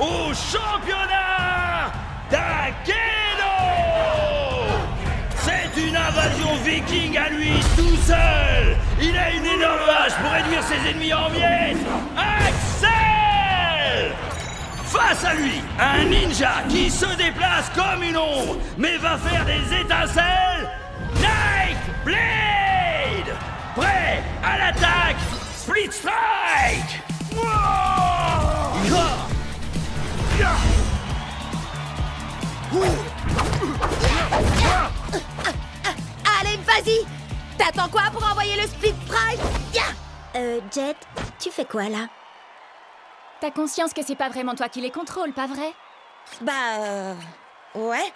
au championnat d'Akedo! C'est une invasion viking à lui tout seul! Il a une énorme hache pour réduire ses ennemis en miettes! Axel! Face à lui, un ninja qui se déplace comme une ombre, mais va faire des étincelles. Nightblade! Prêt à l'attaque! Split Strike! Allez, vas-y! T'attends quoi pour envoyer le Split Strike? Jet, tu fais quoi là? T'as conscience que c'est pas vraiment toi qui les contrôle, pas vrai? Ouais.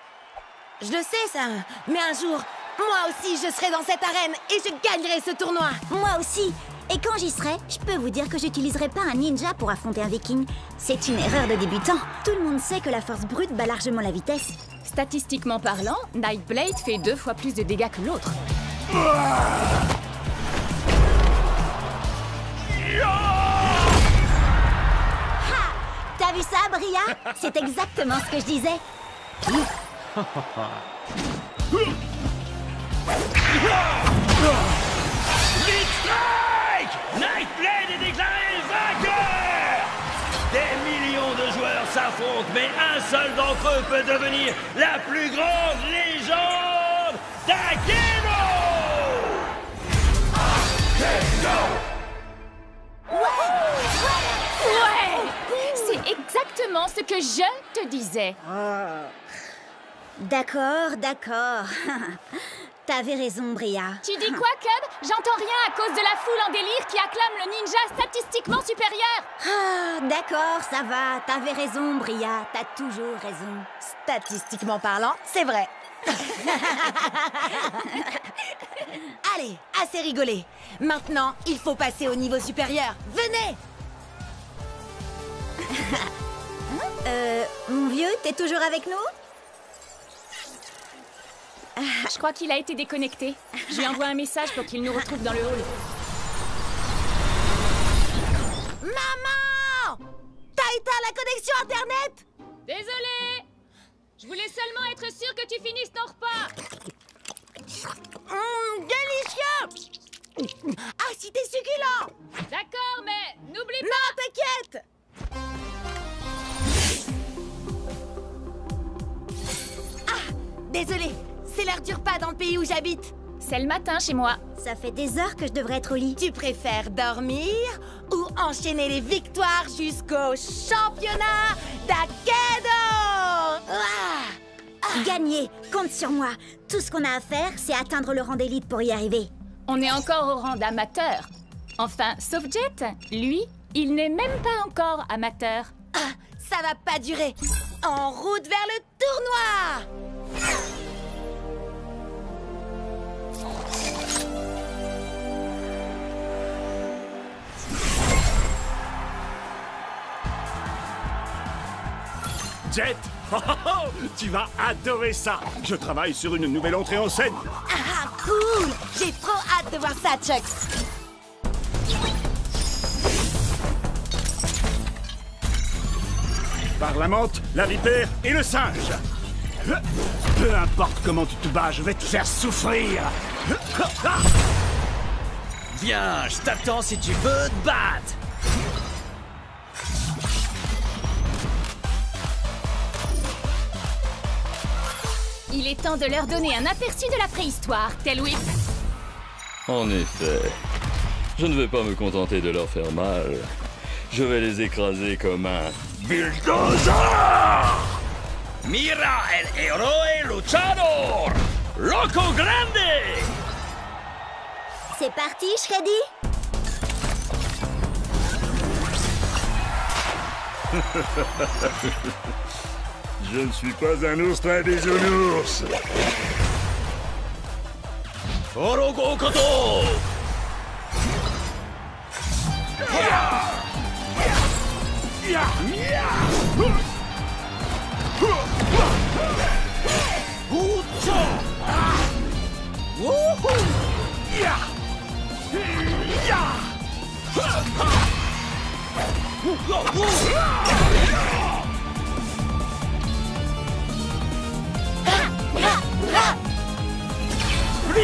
Je le sais, ça. Mais un jour, moi aussi, je serai dans cette arène et je gagnerai ce tournoi. Moi aussi. Et quand j'y serai, je peux vous dire que j'utiliserai pas un ninja pour affronter un viking. C'est une erreur de débutant. Tout le monde sait que la force brute bat largement la vitesse. Statistiquement parlant, Nightblade fait 2 fois plus de dégâts que l'autre. T'as vu ça, Bria? C'est exactement ce que je disais. Split Strike! Nightblade est déclaré vainqueur! Des millions de joueurs s'affrontent, mais un seul d'entre eux peut devenir la plus grande légende d'Akedo! Ouais! C'est exactement ce que je te disais. D'accord, d'accord. T'avais raison, Bria. Tu dis quoi, Cub? J'entends rien à cause de la foule en délire qui acclame le ninja statistiquement supérieur. Ah, d'accord, ça va. T'avais raison, Bria. T'as toujours raison. Statistiquement parlant, c'est vrai. Allez, assez rigolé. Maintenant, il faut passer au niveau supérieur. Venez! Mon vieux, t'es toujours avec nous? Je crois qu'il a été déconnecté. Je lui envoie un message pour qu'il nous retrouve dans le hall. Maman! T'as éteint la connexion Internet? Désolée! Je voulais seulement être sûre que tu finisses ton repas. Délicieux! Ah, si t'es succulent! D'accord, mais n'oublie pas... Non, t'inquiète! Ah, désolé, c'est l'heure du repas dans le pays où j'habite. C'est le matin chez moi. Ça fait des heures que je devrais être au lit. Tu préfères dormir ou enchaîner les victoires jusqu'au championnat d'Akedo? Gagner, compte sur moi. Tout ce qu'on a à faire, c'est atteindre le rang d'élite pour y arriver. On est encore au rang d'amateur. Enfin, sauf Jet. Lui, il n'est même pas encore amateur. Ah, ça va pas durer. En route vers le tournoi! Jet! Oh, oh, oh, tu vas adorer ça! Je travaille sur une nouvelle entrée en scène! Ah, cool! J'ai trop hâte de voir ça, Chuck! Par la menthe, la vipère et le singe! Peu importe comment tu te bats, je vais te faire souffrir! Viens, je t'attends si tu veux te battre! Il est temps de leur donner un aperçu de la préhistoire, tel Whip. En effet, je ne vais pas me contenter de leur faire mal. Je vais les écraser comme un bulldozer! Mira el héroe luchador! Loco Grande! C'est parti, Shreddy? Je ne suis pas un ours très bisounours. Orogo Koto!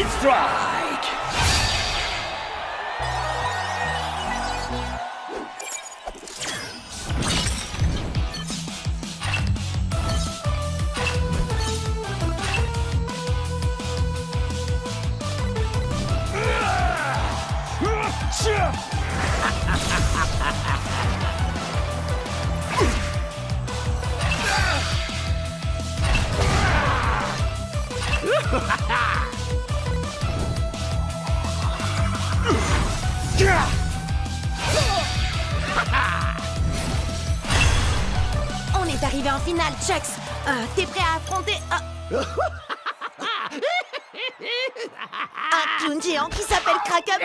Split Strike. On est arrivé en finale, Chucks. T'es prêt à affronter un clown géant qui s'appelle Kraken?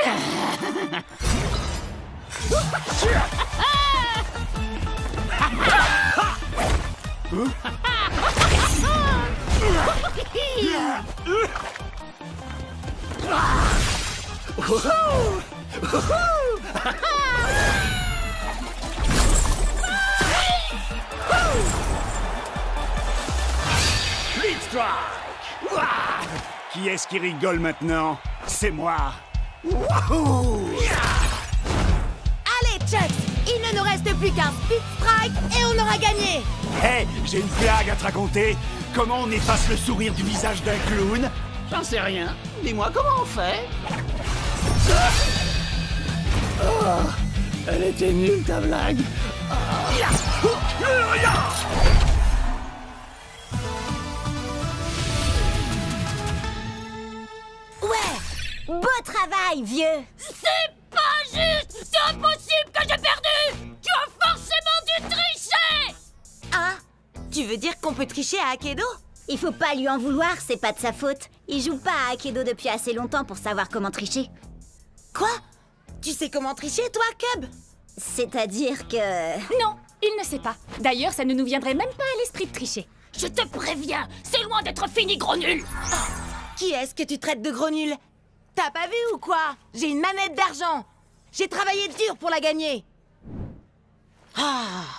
Split Strike. Qui est-ce qui rigole maintenant? C'est moi. Wouhou! Allez, Chucks, il ne nous reste plus qu'un Split Strike et on aura gagné. Hé, j'ai une blague à te raconter. Comment on efface le sourire du visage d'un clown? J'en sais rien. Dis-moi comment on fait. Oh, elle était nulle ta blague. Ouais! Beau travail, vieux! C'est pas juste! C'est impossible que j'ai perdu! Tu as forcément dû tricher! Hein? Tu veux dire qu'on peut tricher à Akedo? Il faut pas lui en vouloir, c'est pas de sa faute. Il joue pas à Akedo depuis assez longtemps pour savoir comment tricher. Quoi? Tu sais comment tricher, toi, Cub? C'est-à-dire que... Non, il ne sait pas. D'ailleurs, ça ne nous viendrait même pas à l'esprit de tricher. Je te préviens, c'est loin d'être fini, gros nul! Qui est-ce que tu traites de gros nul? T'as pas vu ou quoi? J'ai une manette d'argent. J'ai travaillé dur pour la gagner. Bravo!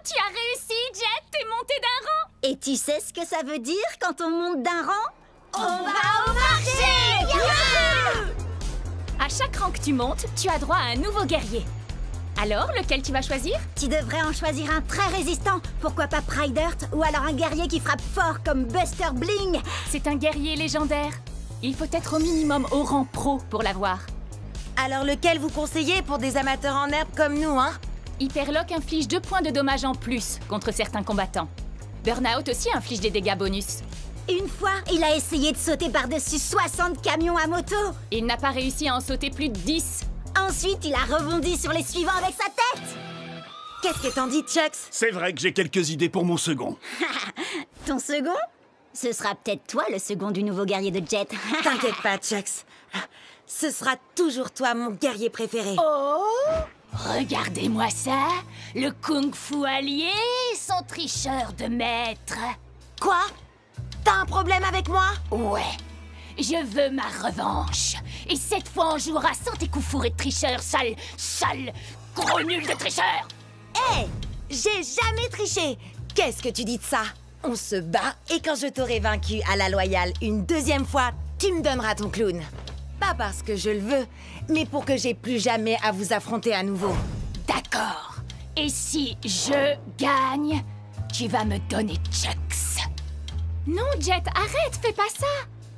Tu as réussi, Jet! T'es monté d'un rang! Et tu sais ce que ça veut dire quand on monte d'un rang? On va au marché! Youhou! À chaque rang que tu montes, tu as droit à un nouveau guerrier. Alors, lequel tu vas choisir? Tu devrais en choisir un très résistant. Pourquoi pas Pride Earth? Ou alors un guerrier qui frappe fort comme Buster Bling. C'est un guerrier légendaire. Il faut être au minimum au rang pro pour l'avoir. Alors lequel vous conseillez pour des amateurs en herbe comme nous, hein? Hyperlock inflige 2 points de dommages en plus contre certains combattants. Burnout aussi inflige des dégâts bonus. Une fois, il a essayé de sauter par-dessus 60 camions à moto. Il n'a pas réussi à en sauter plus de 10. Ensuite, il a rebondi sur les suivants avec sa tête. Qu'est-ce que t'en dis, Chucks? C'est vrai que j'ai quelques idées pour mon second. Ton second? Ce sera peut-être toi le second du nouveau guerrier de Jet. T'inquiète pas, Chucks. Ce sera toujours toi, mon guerrier préféré. Oh! Regardez-moi ça! Le kung-fu allié, son tricheur de maître. Quoi? T'as un problème avec moi? Ouais, je veux ma revanche. Et cette fois, on jouera sans tes coups fourrés de tricheur, sale, gros nul de tricheur! Hé! J'ai jamais triché! Qu'est-ce que tu dis de ça? On se bat et quand je t'aurai vaincu à la loyale une deuxième fois, tu me donneras ton clown. Pas parce que je le veux, mais pour que j'ai plus jamais à vous affronter à nouveau. D'accord. Et si je gagne, tu vas me donner Chucks. Non, Jet, arrête, fais pas ça.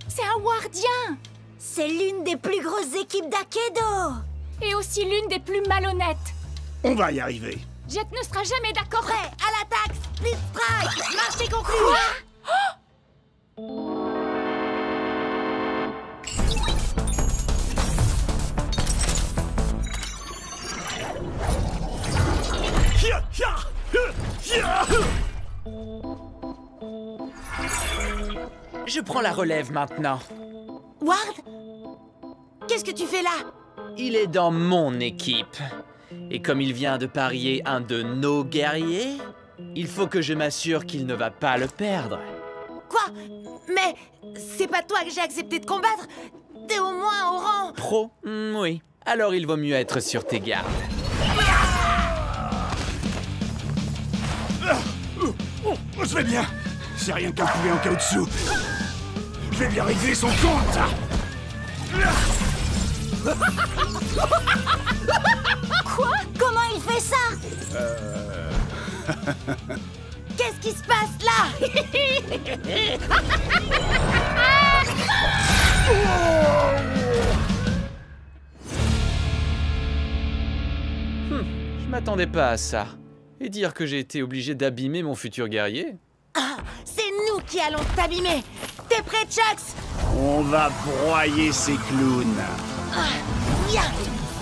C'est un Wardien. C'est l'une des plus grosses équipes d'Akedo. Et aussi l'une des plus malhonnêtes. On va y arriver. Jet ne sera jamais d'accord. Prêt, à l'attaque! Split Strike! Marché conclu! Je prends la relève maintenant. Ward? Qu'est-ce que tu fais là? Il est dans mon équipe. Et comme il vient de parier un de nos guerriers, il faut que je m'assure qu'il ne va pas le perdre. Quoi? Mais c'est pas toi que j'ai accepté de combattre? T'es au moins au rang... Pro? Oui. Alors il vaut mieux être sur tes gardes. Je vais bien. C'est rien qu'un poulet en caoutchouc. Je vais bien régler son compte. Quoi? Comment il fait ça? Qu'est-ce qui se passe là? Je m'attendais pas à ça. Et dire que j'ai été obligé d'abîmer mon futur guerrier? Ah, c'est nous qui allons t'abîmer. T'es prêt, Chucks? On va broyer ces clowns. Ah, bien.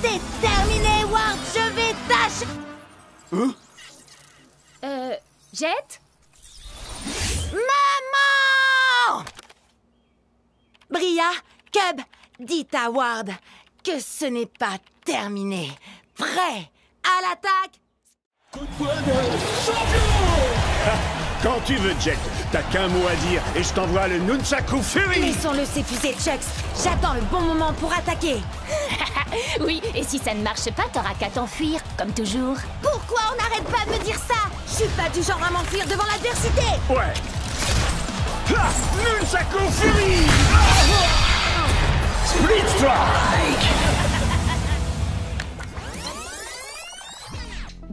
C'est terminé, Ward. Je vais tâcher. Jet? Maman! Bria, Cub, dites à Ward que ce n'est pas terminé. Prêt à l'attaque? Quand tu veux, Jet, t'as qu'un mot à dire et je t'envoie le Nunchaku Fury. Laissons-le s'épuiser, Chucks. J'attends le bon moment pour attaquer. Oui, et si ça ne marche pas, t'auras qu'à t'enfuir, comme toujours. Pourquoi on n'arrête pas de me dire ça? Je suis pas du genre à m'enfuir devant l'adversité. Ouais. Ha! Nunchaku Fury. Split Strike.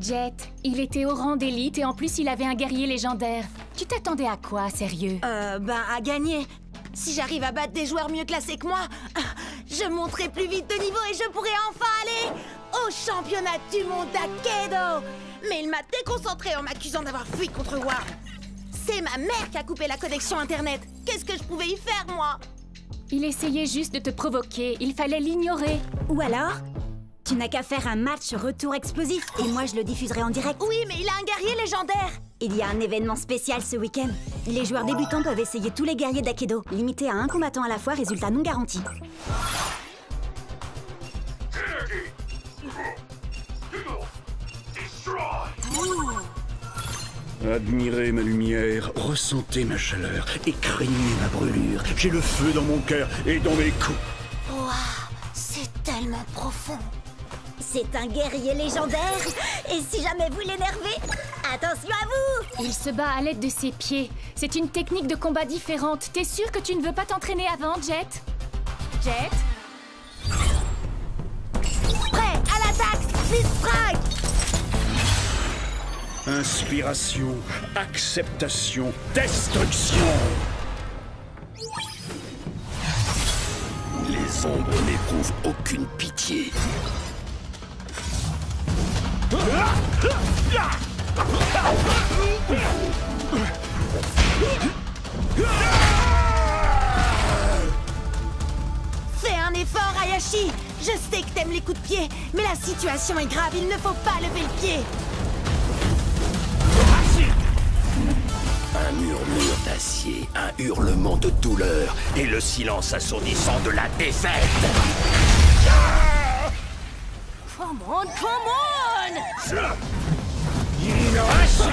Jet, il était au rang d'élite et en plus il avait un guerrier légendaire. Tu t'attendais à quoi, sérieux? À gagner. Si j'arrive à battre des joueurs mieux classés que moi, je monterai plus vite de niveau et je pourrai enfin aller au championnat du monde d'Akedo. Mais il m'a déconcentré en m'accusant d'avoir fui contre Ward. C'est ma mère qui a coupé la connexion Internet. Qu'est-ce que je pouvais y faire, moi? Il essayait juste de te provoquer, il fallait l'ignorer. Ou alors, tu n'as qu'à faire un match retour explosif et moi je le diffuserai en direct. Oui, mais il a un guerrier légendaire. Il y a un événement spécial ce week-end. Les joueurs débutants peuvent essayer tous les guerriers d'Akedo, limité à un combattant à la fois, résultat non garanti. Admirez ma lumière, ressentez ma chaleur et craignez ma brûlure. J'ai le feu dans mon cœur et dans mes coups. Waouh, c'est tellement profond. C'est un guerrier légendaire. Et si jamais vous l'énervez, attention à vous! Il se bat à l'aide de ses pieds. C'est une technique de combat différente. T'es sûr que tu ne veux pas t'entraîner avant, Jet? Jet? Prêt à l'attaque, Split Strike. Inspiration, acceptation, destruction. Les ombres n'éprouvent aucune pitié. Fais un effort, Hayashi. Je sais que t'aimes les coups de pied, mais la situation est grave, il ne faut pas lever le pied. Un murmure d'acier, un hurlement de douleur et le silence assourdissant de la défaite. Come on, come on! Hinohashi!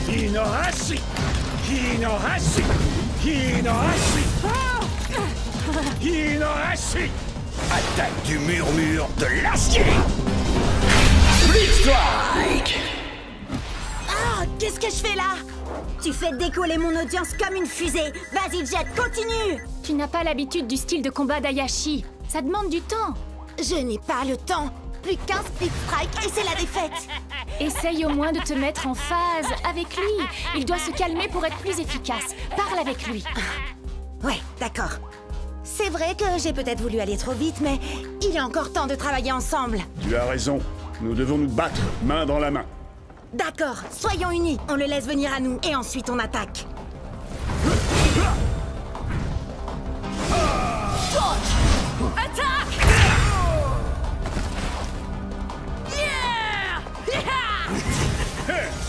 Hinohashi! Hinohashi! Hinohashi! Hinohashi! Attaque du murmure de l'acier. Split Strike. Ah, qu'est-ce que je fais là? Tu fais décoller mon audience comme une fusée. Vas-y, Jet, continue! Tu n'as pas l'habitude du style de combat d'Hayashi. Ça demande du temps. Je n'ai pas le temps. Plus qu'un Split Strike et c'est la défaite. Essaye au moins de te mettre en phase avec lui. Il doit se calmer pour être plus efficace. Parle avec lui. Ouais, d'accord. C'est vrai que j'ai peut-être voulu aller trop vite, mais il est encore temps de travailler ensemble. Tu as raison. Nous devons nous battre, main dans la main. D'accord, soyons unis. On le laisse venir à nous et ensuite on attaque. Attaque!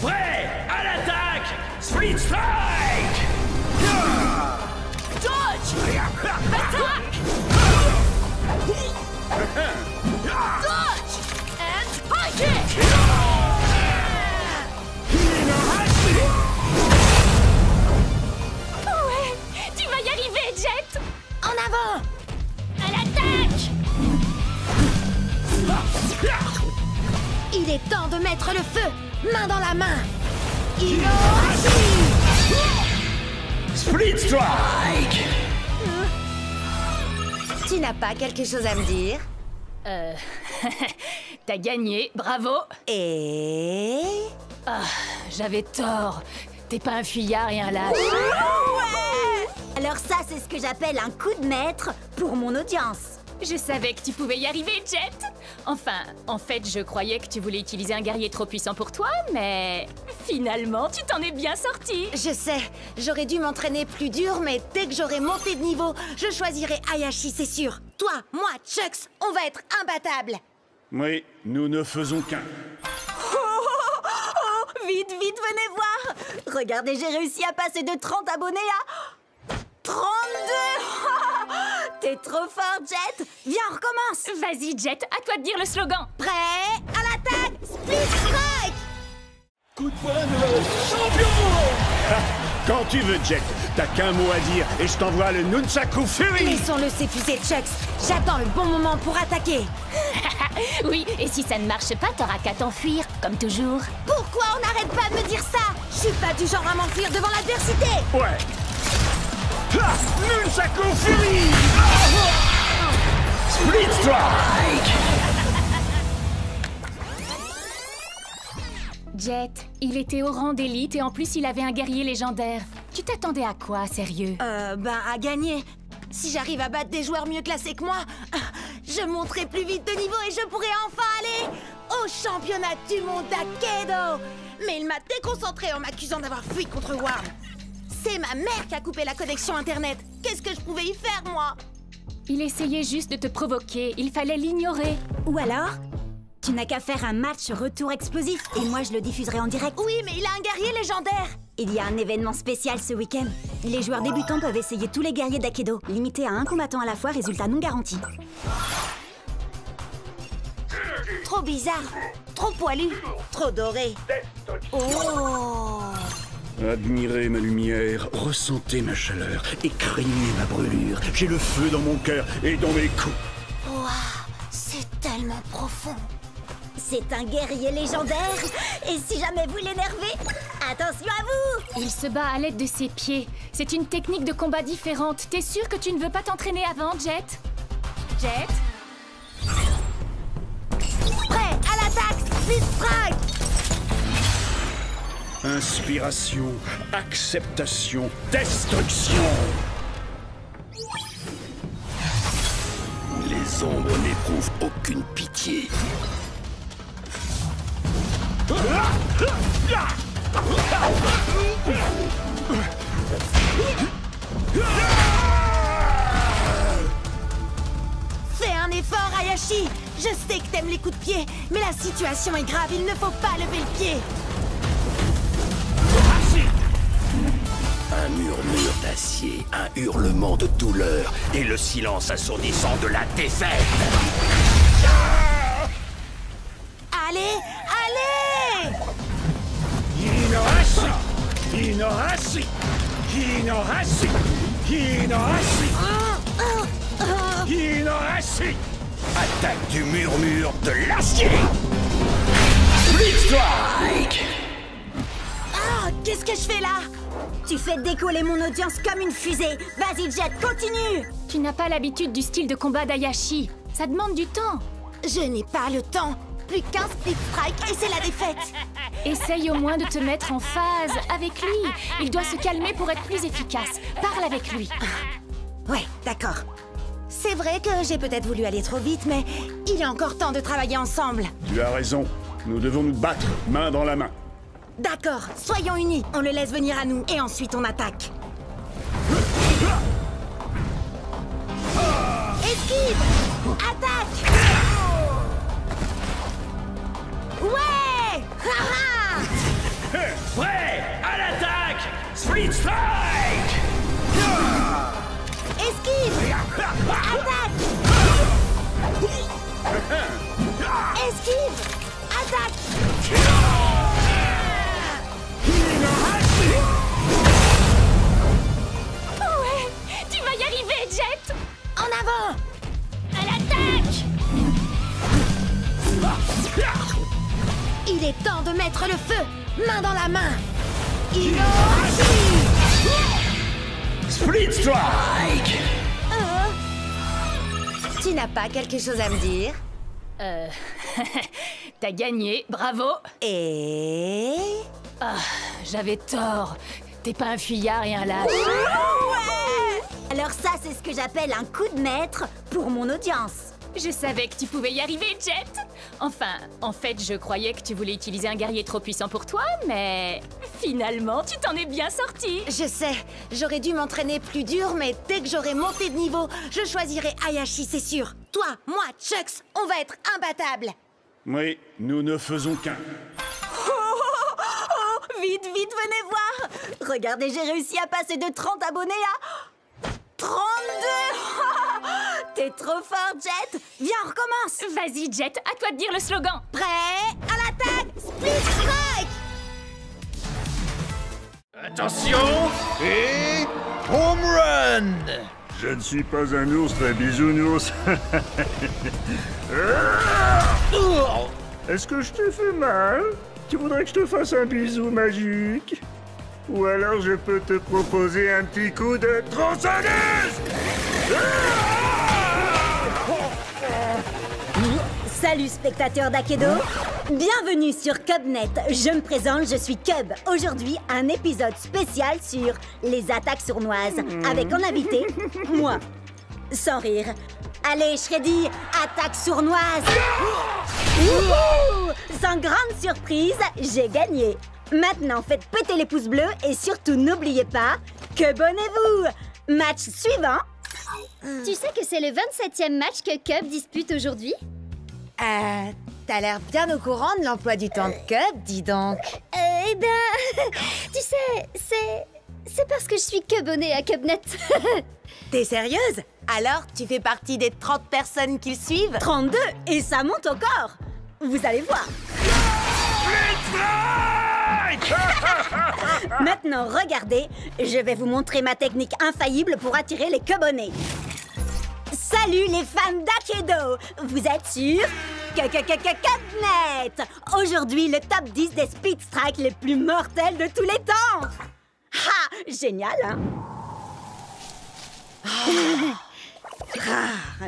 Prêt à l'attaque. Split Strike. Dodge! Attaque! Dodge! And high kick! Ouais, tu vas y arriver, Jet. En avant! À l'attaque. Il est temps de mettre le feu! Main dans la main! Hinohashi! Split Strike. Tu n'as pas quelque chose à me dire? T'as gagné, bravo. Et... J'avais tort. T'es pas un fuyard et un lâche. Alors ça, c'est ce que j'appelle un coup de maître pour mon audience. Je savais que tu pouvais y arriver, Jet. Enfin, en fait, je croyais que tu voulais utiliser un guerrier trop puissant pour toi, mais finalement, tu t'en es bien sorti. Je sais, j'aurais dû m'entraîner plus dur, mais dès que j'aurai monté de niveau, je choisirai Hayashi, c'est sûr. Toi, moi, Chucks, on va être imbattables. Oui, nous ne faisons qu'un. Vite, vite, venez voir. Regardez, j'ai réussi à passer de 30 abonnés à 32. T'es trop fort, Jet. Viens, on recommence. Vas-y, Jet, à toi de dire le slogan. Prêt? À l'attaque! Split Strike! Coup de poing de champion! Quand tu veux, Jet, t'as qu'un mot à dire et je t'envoie le Nunchaku Fury! Laissons-le s'épuiser, Chucks. J'attends le bon moment pour attaquer. Oui, et si ça ne marche pas, t'auras qu'à t'enfuir, comme toujours. Pourquoi on n'arrête pas de me dire ça? Je suis pas du genre à m'enfuir devant l'adversité. Ouais! Ha! Nunchaku Fury! Split Strike! Jet, il était au rang d'élite et en plus il avait un guerrier légendaire. Tu t'attendais à quoi, sérieux? À gagner. Si j'arrive à battre des joueurs mieux classés que moi, je monterai plus vite de niveau et je pourrai enfin aller au championnat du monde d'Akedo. Mais il m'a déconcentré en m'accusant d'avoir fui contre Worm. C'est ma mère qui a coupé la connexion internet. Qu'est-ce que je pouvais y faire, moi? Il essayait juste de te provoquer, il fallait l'ignorer. Ou alors, tu n'as qu'à faire un match retour explosif et moi je le diffuserai en direct. Oui, mais il a un guerrier légendaire. Il y a un événement spécial ce week-end. Les joueurs débutants peuvent essayer tous les guerriers d'Akedo, limité à un combattant à la fois, résultat non garanti. Trop bizarre, trop poilu, trop doré. Oh! Admirez ma lumière, ressentez ma chaleur et craignez ma brûlure. J'ai le feu dans mon cœur et dans mes coups. Waouh, c'est tellement profond. C'est un guerrier légendaire. Et si jamais vous l'énervez, attention à vous. Il se bat à l'aide de ses pieds. C'est une technique de combat différente. T'es sûr que tu ne veux pas t'entraîner avant, Jet? Jet? Prêt, à l'attaque, Split Strike! Inspiration, acceptation, destruction. Les ombres n'éprouvent aucune pitié. Fais un effort, Hayashi. Je sais que t'aimes les coups de pied, mais la situation est grave, il ne faut pas lever le pied. Un murmure d'acier, un hurlement de douleur et le silence assourdissant de la défaite. Allez, allez! Hinohashi! Hinohashi! Hinohashi! Hinohashi! Hinohashi! Attaque du murmure de l'acier. Split Strike! Ah, qu'est-ce que je fais là? Tu fais décoller mon audience comme une fusée. Vas-y, Jet, continue. Tu n'as pas l'habitude du style de combat d'Hayashi. Ça demande du temps. Je n'ai pas le temps. Plus qu'un Split Strike et c'est la défaite. Essaye au moins de te mettre en phase avec lui. Il doit se calmer pour être plus efficace. Parle avec lui. Ouais, d'accord. C'est vrai que j'ai peut-être voulu aller trop vite, mais il est encore temps de travailler ensemble. Tu as raison. Nous devons nous battre, main dans la main. D'accord, soyons unis. On le laisse venir à nous et ensuite on attaque. Esquive! Attaque! Ouais! Haha! Prêt à l'attaque! Split Strike! Esquive! Attaque! Esquive! Attaque! Ouais, tu vas y arriver, Jet! En avant! À l'attaque! Il est temps de mettre le feu! Main dans la main! Hinohashi! Split Strike! Tu n'as pas quelque chose à me dire? T'as gagné, bravo. Et... J'avais tort. T'es pas un fuyard et un lâche. Alors ça, c'est ce que j'appelle un coup de maître pour mon audience. Je savais que tu pouvais y arriver, Jet. Enfin, en fait, je croyais que tu voulais utiliser un guerrier trop puissant pour toi, mais finalement, tu t'en es bien sorti. Je sais, j'aurais dû m'entraîner plus dur, mais dès que j'aurai monté de niveau, je choisirai Hayashi, c'est sûr. Toi, moi, Chucks, on va être imbattables. Oui, nous ne faisons qu'un. Vite, vite, venez voir. Regardez, j'ai réussi à passer de 30 abonnés à 32. T'es trop fort, Jet. Viens, on recommence. Vas-y, Jet, à toi de dire le slogan. Prêt? À l'attaque! Split Strike! Attention et home run! Je ne suis pas un ours très bisounours. Est-ce que je t'ai fait mal? Tu voudrais que je te fasse un bisou magique? Ou alors je peux te proposer un petit coup de tronçonneuse? Salut spectateurs d'Akedo. Bienvenue sur Cubnet. Je me présente, je suis Cub. Aujourd'hui, un épisode spécial sur les attaques sournoises. Avec en invité, moi. Sans rire. Allez, Shreddy, attaque sournoise. Wouhou! Sans grande surprise, j'ai gagné. Maintenant, faites péter les pouces bleus et surtout n'oubliez pas, Cubonnez-vous. Match suivant. Tu sais que c'est le 27e match que Cub dispute aujourd'hui? T'as l'air bien au courant de l'emploi du temps de Cub, dis donc. Eh ben, tu sais, c'est parce que je suis Cubonnée à Cubnet. T'es sérieuse? Alors, tu fais partie des 30 personnes qui le suivent? 32 et ça monte encore. Vous allez voir. Maintenant, regardez, je vais vous montrer ma technique infaillible pour attirer les Cubonnés. Salut les fans d'Akedo! Vous êtes sur Cubnet! Aujourd'hui, le top 10 des Split Strike les plus mortels de tous les temps! Ha! Génial, hein?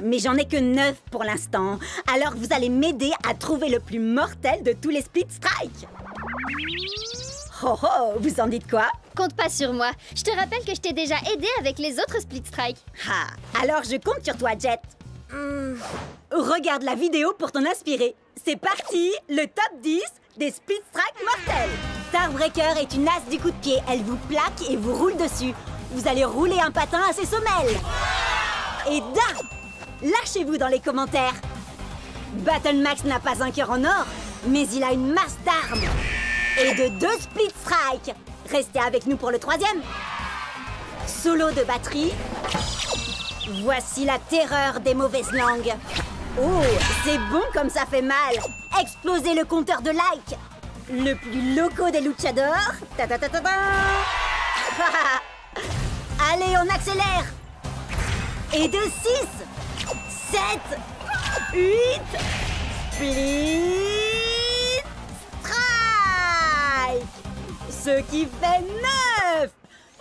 Mais j'en ai que 9 pour l'instant. Alors vous allez m'aider à trouver le plus mortel de tous les Split Strike. Oh oh, vous en dites quoi? Compte pas sur moi. Je te rappelle que je t'ai déjà aidé avec les autres Split Strike. Ah, alors je compte sur toi, Jet. Regarde la vidéo pour t'en inspirer. C'est parti, le top 10 des Split Strike mortels. Starbreaker est une as du coup de pied. Elle vous plaque et vous roule dessus. Vous allez rouler un patin à ses semelles. Et da! Lâchez-vous dans les commentaires. Battle Max n'a pas un cœur en or, mais il a une masse d'armes. Et de 2 Split Strike. Restez avec nous pour le 3e. Solo de batterie. Voici la terreur des mauvaises langues. Oh, c'est bon comme ça fait mal. Explosez le compteur de likes. Le plus loco des luchadors. Ta-ta-ta-ta-ta. Allez, on accélère. Et de 6, 7, 8, Split Strike. Ce qui fait 9.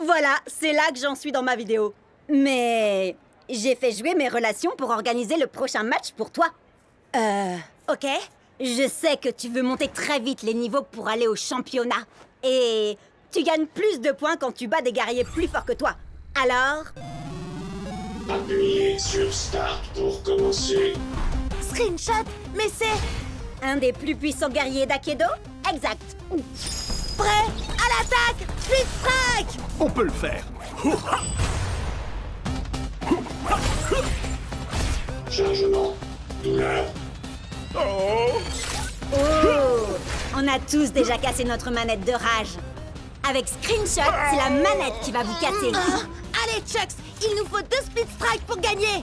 Voilà, c'est là que j'en suis dans ma vidéo. Mais j'ai fait jouer mes relations pour organiser le prochain match pour toi. Ok. Je sais que tu veux monter très vite les niveaux pour aller au championnat. Et tu gagnes plus de points quand tu bats des guerriers plus forts que toi. Alors... Appuyez sur Start pour commencer. Screenshot? Mais c'est... un des plus puissants guerriers d'Akedo? Exact. Prêt? À l'attaque! Split Strike! On peut le faire. Chargement. Douleur. Oh! Oh! On a tous déjà cassé notre manette de rage. Avec Screenshot, c'est la manette qui va vous casser. Allez, Chucks! Il nous faut 2 Split Strike pour gagner!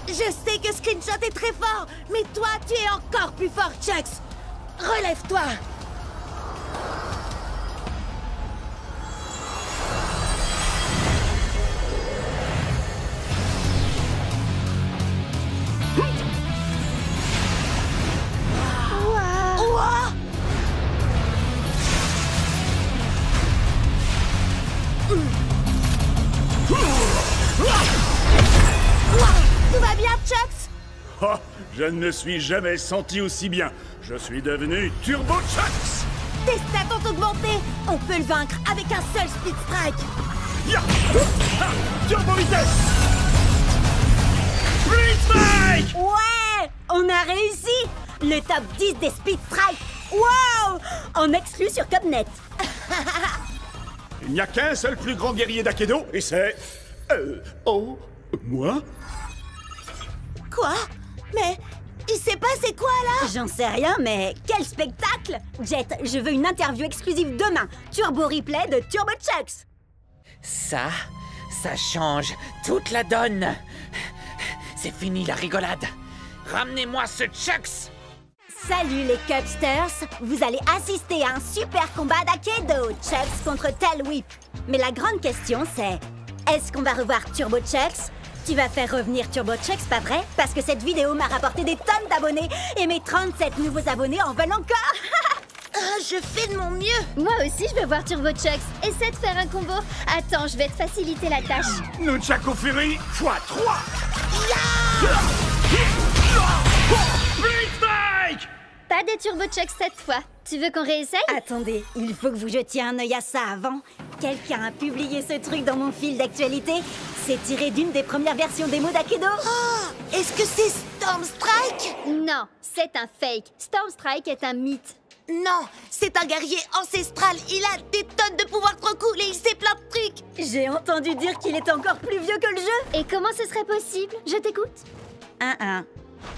Je sais que Screenshot est très fort, mais toi, tu es encore plus fort, Chucks! Relève-toi! Oh, je ne me suis jamais senti aussi bien. Je suis devenu Turbo Chucks. Tes stats ont augmenté. On peut le vaincre avec un seul Split Strike. Ya! Ah! Turbo vitesse. Split Strike! Ouais! On a réussi! Le top 10 des Speed Strike! Wow! En exclu sur Cubnet. Il n'y a qu'un seul plus grand guerrier d'Akedo, et c'est... Oh... moi? Quoi? Mais il s'est passé quoi là? J'en sais rien, mais quel spectacle! Jet, je veux une interview exclusive demain. Turbo replay de Turbo Chucks. Ça change toute la donne. C'est fini la rigolade. Ramenez-moi ce Chucks. Salut les Cubsters! Vous allez assister à un super combat d'Akedo, Chucks contre Tail Whip. Mais la grande question c'est, est-ce qu'on va revoir Turbo Chucks? Tu vas faire revenir Turbo Chucks, pas vrai? Parce que cette vidéo m'a rapporté des tonnes d'abonnés et mes 37 nouveaux abonnés en veulent encore. Je fais de mon mieux. Moi aussi, je veux voir Turbo Chucks. Essaie de faire un combo. Attends, je vais te faciliter la tâche. Nunchaku Fury x3. Split Strike! Pas des Turbo Chucks cette fois. Tu veux qu'on réessaye? Attendez, il faut que vous jetiez un œil à ça avant. Quelqu'un a publié ce truc dans mon fil d'actualité. C'est tiré d'une des premières versions démo d'Akedo. Oh, est-ce que c'est Storm Strike? Non, c'est un fake. Storm Strike est un mythe. Non, c'est un guerrier ancestral. Il a des tonnes de pouvoirs trop cool et il sait plein de trucs. J'ai entendu dire qu'il est encore plus vieux que le jeu. Et comment ce serait possible? Je t'écoute.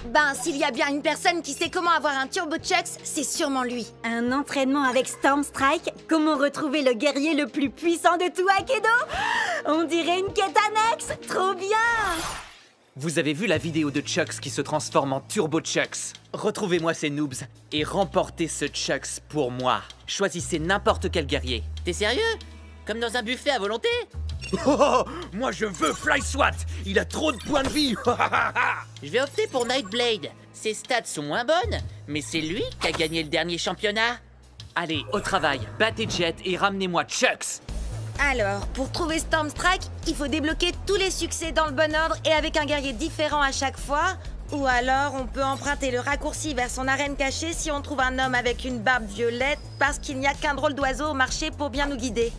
Ben, s'il y a bien une personne qui sait comment avoir un Turbo Chucks, c'est sûrement lui. Un entraînement avec Storm Strike? Comment retrouver le guerrier le plus puissant de tout Akedo? On dirait une quête annexe. Trop bien! Vous avez vu la vidéo de Chucks qui se transforme en Turbo Chucks? Retrouvez-moi ces noobs et remportez ce Chucks pour moi. Choisissez n'importe quel guerrier. T'es sérieux? Comme dans un buffet à volonté? Oh, moi je veux Fly SWAT. Il a trop de points de vie. Je vais opter pour Nightblade. Ses stats sont moins bonnes, mais c'est lui qui a gagné le dernier championnat. Allez, au travail, battez Jet et ramenez-moi Chucks. Alors, pour trouver Storm Strike, il faut débloquer tous les succès dans le bon ordre et avec un guerrier différent à chaque fois. Ou alors, on peut emprunter le raccourci vers son arène cachée si on trouve un homme avec une barbe violette parce qu'il n'y a qu'un drôle d'oiseau au marché pour bien nous guider.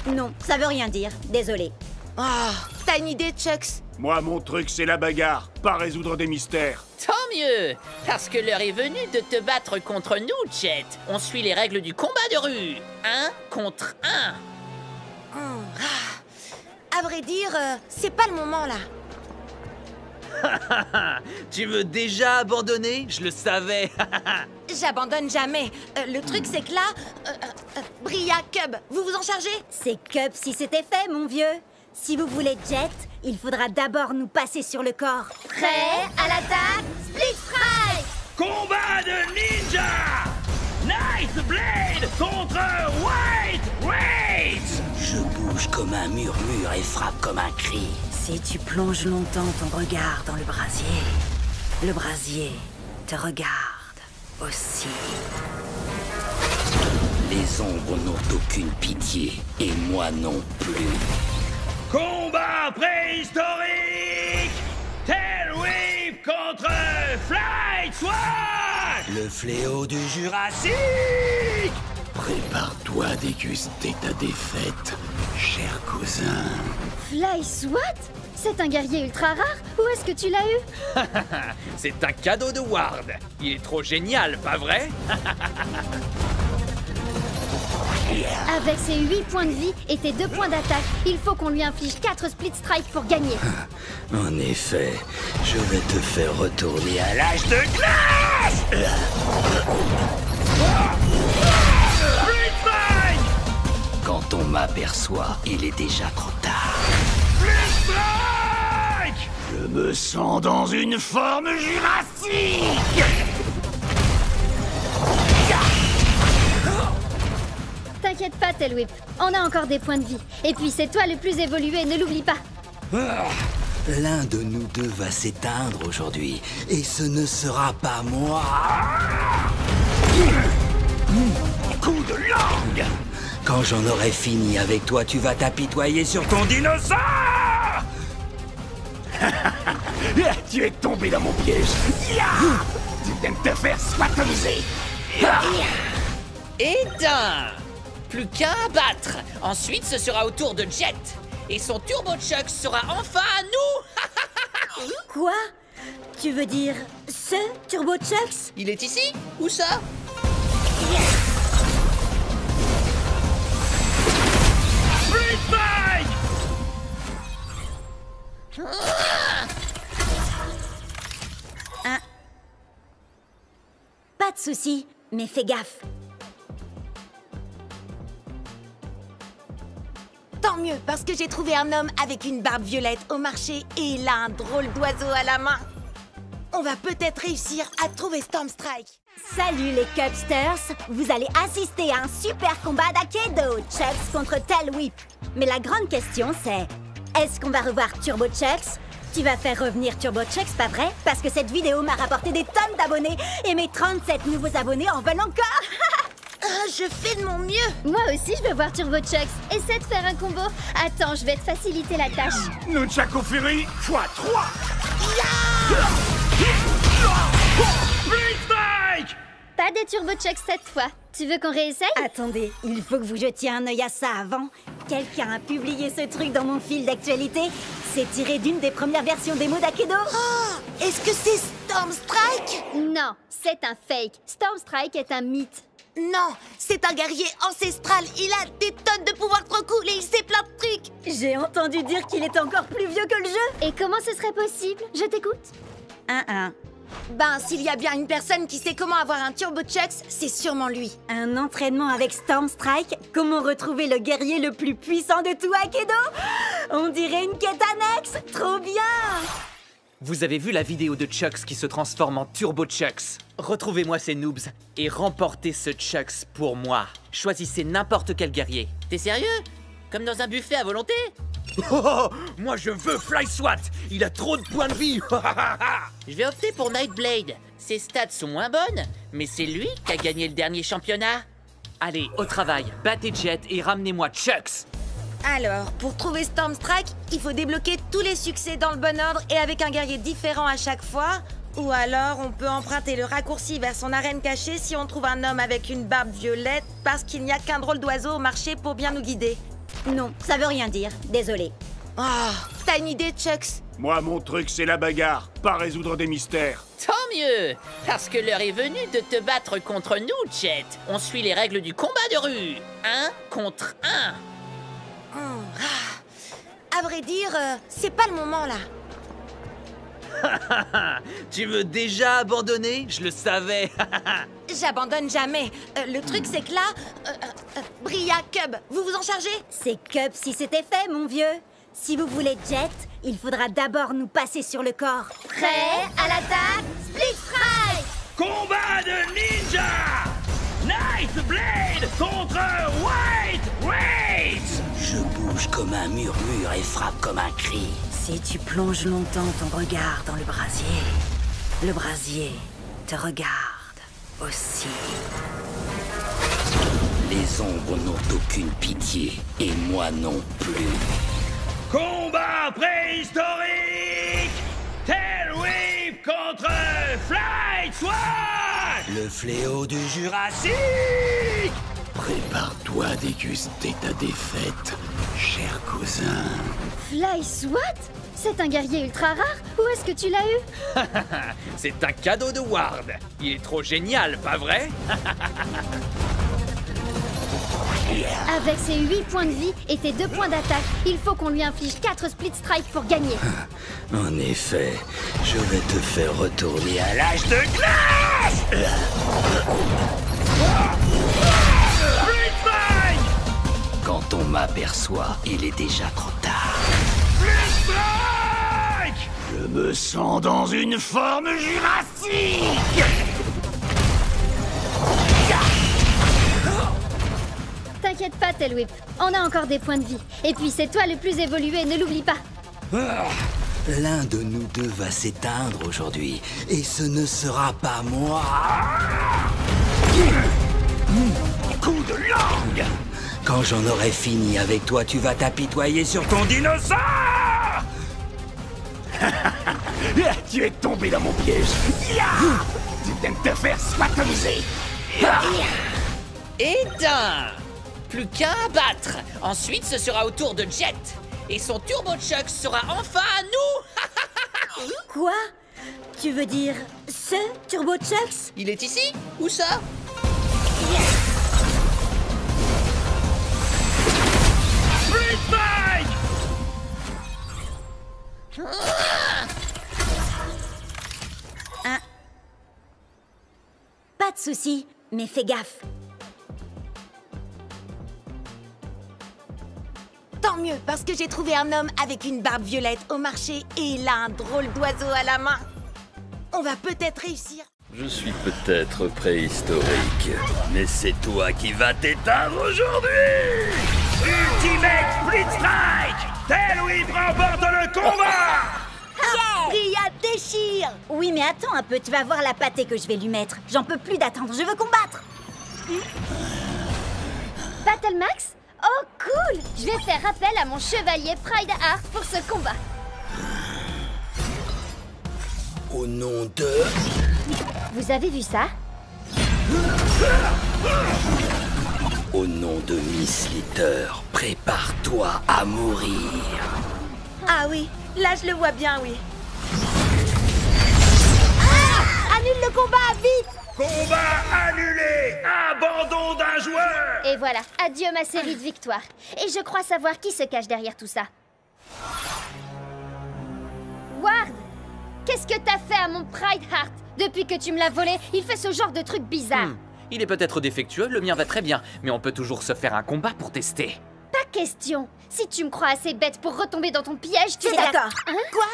Non, ça veut rien dire. Désolé. Oh, t'as une idée, Chucks? Moi, mon truc, c'est la bagarre, pas résoudre des mystères. Tant mieux, parce que l'heure est venue de te battre contre nous, Jet. On suit les règles du combat de rue. 1 contre 1. À vrai dire, c'est pas le moment là. Tu veux déjà abandonner? Je le savais. J'abandonne jamais. Le truc, c'est que là... Bria, Cub, vous vous en chargez? C'est Cub si c'était fait, mon vieux. Si vous voulez Jet, il faudra d'abord nous passer sur le corps. Prêt à l'attaque? Split Strike! Combat de ninja! Nightblade contre White Rage! Je bouge comme un murmure et frappe comme un cri. Si tu plonges longtemps ton regard dans le brasier te regarde aussi. Les ombres n'ont aucune pitié, et moi non plus. Combat préhistorique! Tail Whip contre Fly SWAT! Le fléau du Jurassique! Prépare-toi à déguster ta défaite, cher cousin. Fly SWAT? C'est un guerrier ultra rare? Où est-ce que tu l'as eu? C'est un cadeau de Ward. Il est trop génial, pas vrai? Avec ses 8 points de vie et tes 2 points d'attaque, il faut qu'on lui inflige 4 split strikes pour gagner. En effet, je vais te faire retourner à l'âge de glace! Split Strike! Quand on m'aperçoit, il est déjà trop tard. Split Strike! Je me sens dans une forme jurassique! T'inquiète pas, Tail Whip, on a encore des points de vie. Et puis c'est toi le plus évolué, ne l'oublie pas. L'un de nous deux va s'éteindre aujourd'hui, et ce ne sera pas moi. Coup de langue! Quand j'en aurai fini avec toi, tu vas t'apitoyer sur ton dinosaure! Tu es tombé dans mon piège. Tu viens de te faire swatomiser. Éteint. Plus qu'un à battre. Ensuite, ce sera au tour de Jet. Et son Turbo Chuck sera enfin à nous. Quoi? Tu veux dire ce Turbo Chucks? Il est ici? Où ça? Split Strike! Pas de souci, mais fais gaffe. Tant mieux, parce que j'ai trouvé un homme avec une barbe violette au marché et il a un drôle d'oiseau à la main. On va peut-être réussir à trouver Stormstrike. Salut les Cubsters, vous allez assister à un super combat d'Akedo, Chucks contre Tail Whip. Mais la grande question c'est, est-ce qu'on va revoir Turbo Chucks? Tu vas faire revenir Turbo Chucks, pas vrai? Parce que cette vidéo m'a rapporté des tonnes d'abonnés et mes 37 nouveaux abonnés en veulent encore. Je fais de mon mieux. Moi aussi, je veux voir Turbo Chucks. Essaie de faire un combo. Attends, je vais te faciliter la tâche. Nunchaku Fury x3. Split Strike! Pas des Turbo Chucks cette fois. Tu veux qu'on réessaye? Attendez, il faut que vous jetiez un œil à ça avant. Quelqu'un a publié ce truc dans mon fil d'actualité. C'est tiré d'une des premières versions démo d'Akedo. Oh, est-ce que c'est Stormstrike? Non, c'est un fake. Stormstrike est un mythe. Non, c'est un guerrier ancestral. Il a des tonnes de pouvoirs trop cool et il sait plein de trucs. J'ai entendu dire qu'il est encore plus vieux que le jeu. Et comment ce serait possible? Je t'écoute. Ben, s'il y a bien une personne qui sait comment avoir un Turbo Chucks, c'est sûrement lui. Un entraînement avec Stormstrike? Comment retrouver le guerrier le plus puissant de tout Akedo? On dirait une quête annexe. Trop bien! Vous avez vu la vidéo de Chucks qui se transforme en Turbo Chucks? Retrouvez-moi ces noobs et remportez ce Chucks pour moi. Choisissez n'importe quel guerrier. T'es sérieux? Comme dans un buffet à volonté? Oh, moi je veux Fly Swat. Il a trop de points de vie. Je vais opter pour Nightblade. Ses stats sont moins bonnes, mais c'est lui qui a gagné le dernier championnat. Allez, au travail, battez Jet et ramenez-moi Chucks. Alors, pour trouver Stormstrike, il faut débloquer tous les succès dans le bon ordre et avec un guerrier différent à chaque fois. Ou alors, on peut emprunter le raccourci vers son arène cachée si on trouve un homme avec une barbe violette parce qu'il n'y a qu'un drôle d'oiseau au marché pour bien nous guider. Non, ça veut rien dire. Désolé. Oh, t'as une idée, Chucks? Moi, mon truc, c'est la bagarre, pas résoudre des mystères. Tant mieux, parce que l'heure est venue de te battre contre nous, Jet. On suit les règles du combat de rue. 1 contre 1. À vrai dire, c'est pas le moment là. Tu veux déjà abandonner? Je le savais. J'abandonne jamais. Le truc, c'est que là... Bria, Cub, vous vous en chargez? C'est Cub si c'était fait, mon vieux. Si vous voulez Jet, il faudra d'abord nous passer sur le corps. Prêt à l'attaque? Split Strike! Combat de ninja! Nightblade contre White Rage! Je bouge comme un murmure et frappe comme un cri. Si tu plonges longtemps ton regard dans le brasier te regarde aussi. Les ombres n'ont aucune pitié, et moi non plus. Combat préhistorique! Tail Whip contre Fly Swat! Le fléau du Jurassique! Prépare-toi à déguster ta défaite, cher cousin. Fly Swat? C'est un guerrier ultra rare? Où est-ce que tu l'as eu? C'est un cadeau de Ward. Il est trop génial, pas vrai? Avec ses 8 points de vie et tes 2 points d'attaque, il faut qu'on lui inflige 4 Split Strike pour gagner. En effet, je vais te faire retourner à l'âge de glace! Split Strike! Quand on m'aperçoit, il est déjà trop tard. Split Strike! Je me sens dans une forme jurassique! T'inquiète pas, Tail Whip. On a encore des points de vie. Et puis c'est toi le plus évolué, ne l'oublie pas. L'un de nous deux va s'éteindre aujourd'hui, et ce ne sera pas moi. Coup de langue! Quand j'en aurai fini avec toi, tu vas t'apitoyer sur ton dinosaure. Tu es tombé dans mon piège. Tu viens de te faire swatomiser. Éteint. Plus qu'un à battre. Ensuite, ce sera au tour de Jet. Et son Turbo Chuck sera enfin à nous. Quoi? Tu veux dire ce Turbo Chucks? Il est ici? Où ça? Pas de souci, mais fais gaffe. Tant mieux, parce que j'ai trouvé un homme avec une barbe violette au marché et il a un drôle d'oiseau à la main. On va peut-être réussir. Je suis peut-être préhistorique, mais c'est toi qui vas t'éteindre aujourd'hui! Ultimate Split Strike! Tel Whip remporte le combat! Ria déchire! Oui, mais attends un peu, tu vas voir la pâtée que je vais lui mettre. J'en peux plus d'attendre, je veux combattre. Battle Max? Oh cool! Je vais faire appel à mon chevalier Pride Heart pour ce combat. Au nom de... Vous avez vu ça? Au nom de Miss Litter, prépare-toi à mourir. Ah oui, là je le vois bien, oui. Annule le combat, vite! Combat annulé! Abandon d'un joueur! Et voilà, adieu ma série de victoires. Et je crois savoir qui se cache derrière tout ça. Ward! Qu'est-ce que t'as fait à mon Pride Heart? Depuis que tu me l'as volé, il fait ce genre de truc bizarre. Il est peut-être défectueux, le mien va très bien, mais on peut toujours se faire un combat pour tester. Pas question. Si tu me crois assez bête pour retomber dans ton piège, tu C'est es là. d'accord. Hein? Quoi?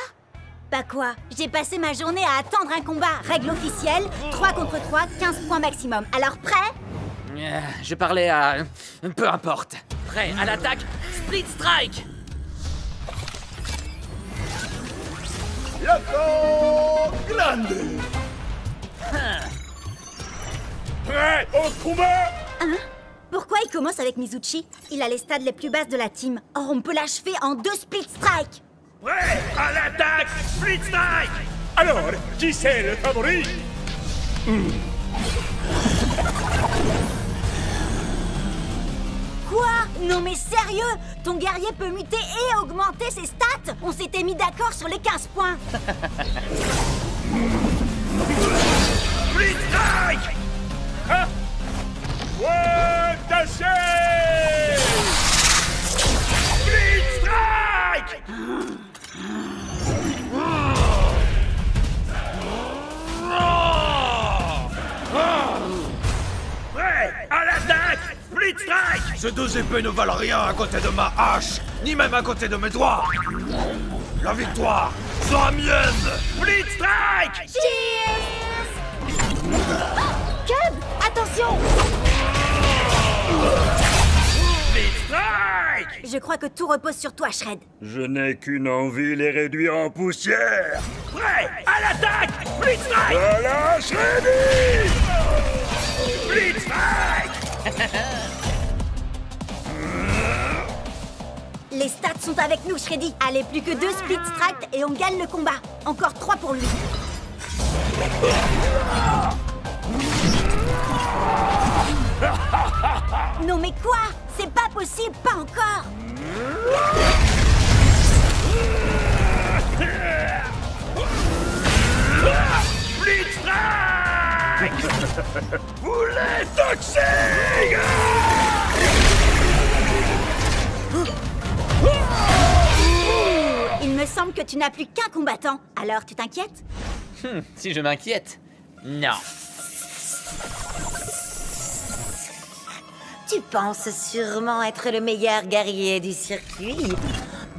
Bah quoi? J'ai passé ma journée à attendre un combat. Règle officielle, 3 contre 3, 15 points maximum. Alors prêt? Je parlais à... peu importe. Prêt à l'attaque, Split Strike! Yako Grande. Prêt au combat? Hein? Pourquoi il commence avec Mizuchi? Il a les stades les plus basses de la team. Or, on peut l'achever en 2 Split Strike. Prêt à l'attaque! Split Strike! Alors, qui c'est le favori? Quoi? Non mais sérieux? Ton guerrier peut muter et augmenter ses stats? On s'était mis d'accord sur les 15 points. Split Strike! Hein? Ouais, tâchez! Split Strike! Prêt à l'attaque! Split Strike! Ces deux épées ne valent rien à côté de ma hache, ni même à côté de mes doigts. La victoire sera mienne. Split Strike! Cub, attention! Split Strike! Je crois que tout repose sur toi, Shred. Je n'ai qu'une envie, les réduire en poussière. Prêt à l'attaque! Split Strike! Voilà, Shreddy! Split Strike! Les stats sont avec nous, Shreddy. Allez, plus que 2 Split Strike et on gagne le combat. Encore 3 pour lui. Non mais quoi? C'est pas possible, pas encore. Split Strike! Boulet toxique! Il me semble que tu n'as plus qu'un combattant. Alors, tu t'inquiètes? Si je m'inquiète, non. Tu penses sûrement être le meilleur guerrier du circuit.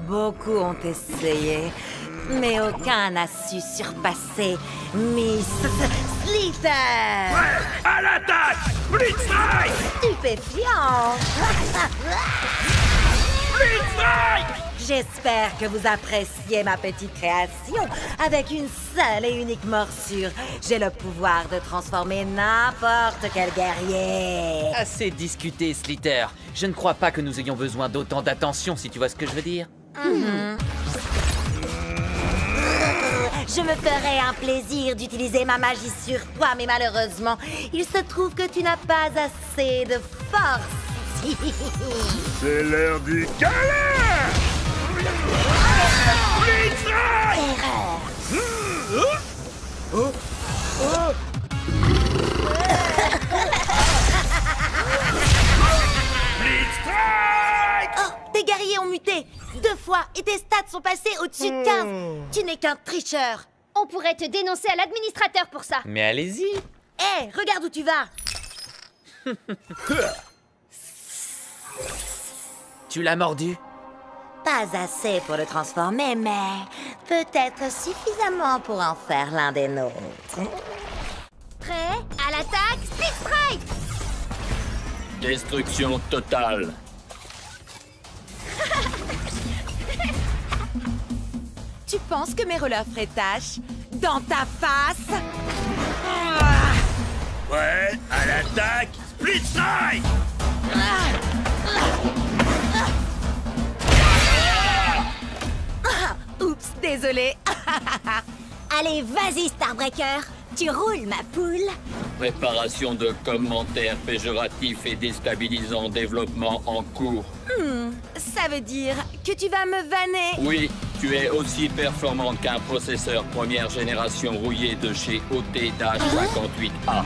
Beaucoup ont essayé, mais aucun n'a su surpasser Miss Slither. Prêt à l'attaque! Split Strike! Stupéfiant. Split Strike! J'espère que vous appréciez ma petite création. Avec une seule et unique morsure, j'ai le pouvoir de transformer n'importe quel guerrier. Assez discuté, Slither. Je ne crois pas que nous ayons besoin d'autant d'attention, si tu vois ce que je veux dire. Je me ferais un plaisir d'utiliser ma magie sur toi, mais malheureusement, il se trouve que tu n'as pas assez de force. C'est l'heure du câlin! Erreur. Oh, tes guerriers ont muté 2 fois et tes stats sont passés au-dessus de 15. Tu n'es qu'un tricheur. On pourrait te dénoncer à l'administrateur pour ça. Mais allez-y. Hé, regarde où tu vas. Tu l'as mordu? Pas assez pour le transformer, mais peut-être suffisamment pour en faire l'un des nôtres. Prêt? À l'attaque, Split Strike! Destruction totale. Tu penses que mes rollers feraient tâche? Dans ta face? Ouais, à l'attaque, Split Strike! Oups, désolé. Allez, vas-y, Starbreaker. Tu roules, ma poule. Préparation de commentaires péjoratifs et déstabilisants, développement en cours. Ça veut dire que tu vas me vanner? Oui, tu es aussi performante qu'un processeur première génération rouillé de chez OT-58A.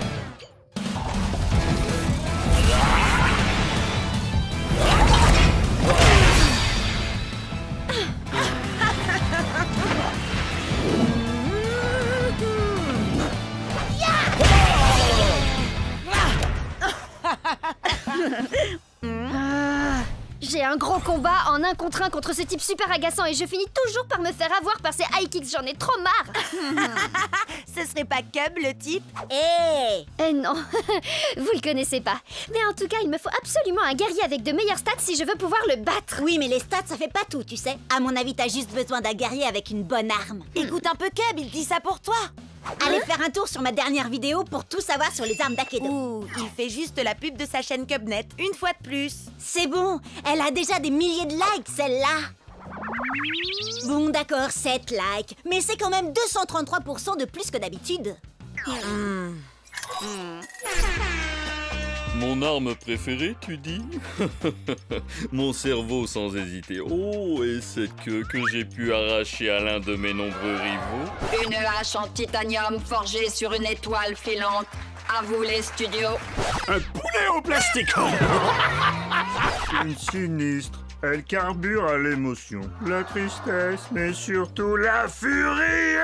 J'ai un gros combat en 1 contre 1 contre ce type super agaçant et je finis toujours par me faire avoir par ces high kicks, j'en ai trop marre. Ce serait pas Cub, le type? Eh non, vous le connaissez pas. Mais en tout cas, il me faut absolument un guerrier avec de meilleures stats si je veux pouvoir le battre. Oui, mais les stats, ça fait pas tout, tu sais. À mon avis, t'as juste besoin d'un guerrier avec une bonne arme. Écoute un peu Cub, il dit ça pour toi. Allez faire un tour sur ma dernière vidéo pour tout savoir sur les armes d'Akedo. Ouh, il fait juste la pub de sa chaîne Cubnet, une fois de plus. C'est bon, elle a déjà des milliers de likes, celle-là. Bon, d'accord, 7 likes, mais c'est quand même 233% de plus que d'habitude. Mon arme préférée, tu dis? Mon cerveau sans hésiter. Oh, et cette queue que j'ai pu arracher à l'un de mes nombreux rivaux. Une hache en titanium forgée sur une étoile filante. À vous les studios. Un poulet en plastique. Une sinistre. Elle carbure à l'émotion, la tristesse, mais surtout la furie.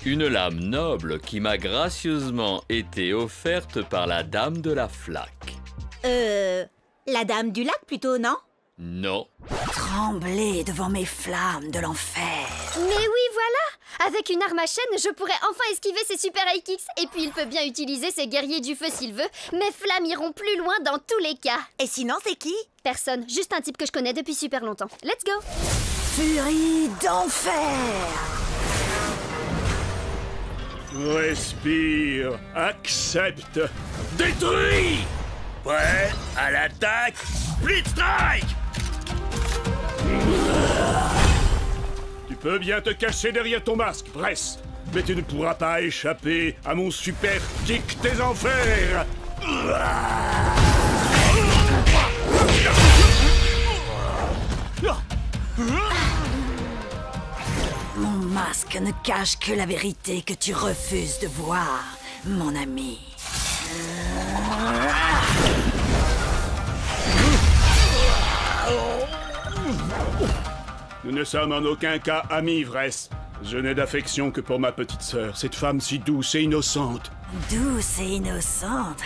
Une lame noble qui m'a gracieusement été offerte par la dame de la flaque. La dame du lac plutôt, non? Non. Trembler devant mes flammes de l'enfer. Mais oui, voilà! Avec une arme à chaîne, je pourrais enfin esquiver ses super high kicks. Et puis il peut bien utiliser ses guerriers du feu s'il veut. Mes flammes iront plus loin dans tous les cas. Et sinon, c'est qui? Personne, juste un type que je connais depuis super longtemps. Let's go! Furie d'enfer! Respire, accepte. Détruis! Prêt? À l'attaque, Split Strike! Tu peux bien te cacher derrière ton masque, Bress, mais tu ne pourras pas échapper à mon super kick des enfers. Mon masque ne cache que la vérité que tu refuses de voir, mon ami. Nous ne sommes en aucun cas amis, Vress. Je n'ai d'affection que pour ma petite sœur, cette femme si douce et innocente. Douce et innocente?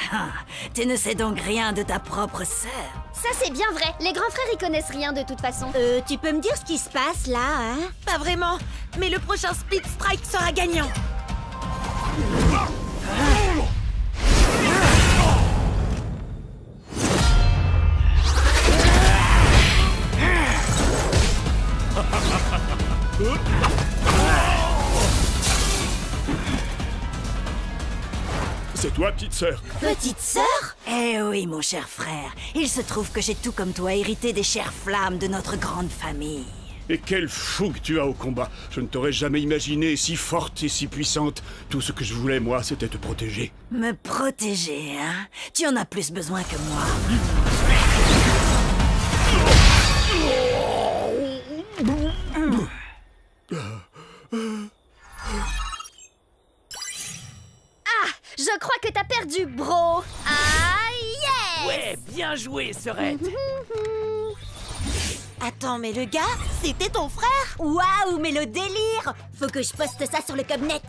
Tu ne sais donc rien de ta propre sœur. Ça c'est bien vrai, les grands frères y connaissent rien de toute façon. Tu peux me dire ce qui se passe là, hein? Pas vraiment, mais le prochain Split Strike sera gagnant. C'est toi, petite sœur? Petite sœur? Eh oui, mon cher frère. Il se trouve que j'ai tout comme toi hérité des chères flammes de notre grande famille. Et quelle fougue tu as au combat. Je ne t'aurais jamais imaginé si forte et si puissante. Tout ce que je voulais, moi, c'était te protéger. Me protéger, hein? Tu en as plus besoin que moi. Ah, je crois que t'as perdu, bro. Ah, yes! Ouais, bien joué, Sorette. Attends, mais le gars, c'était ton frère? Waouh, mais le délire! Faut que je poste ça sur le Cubnet.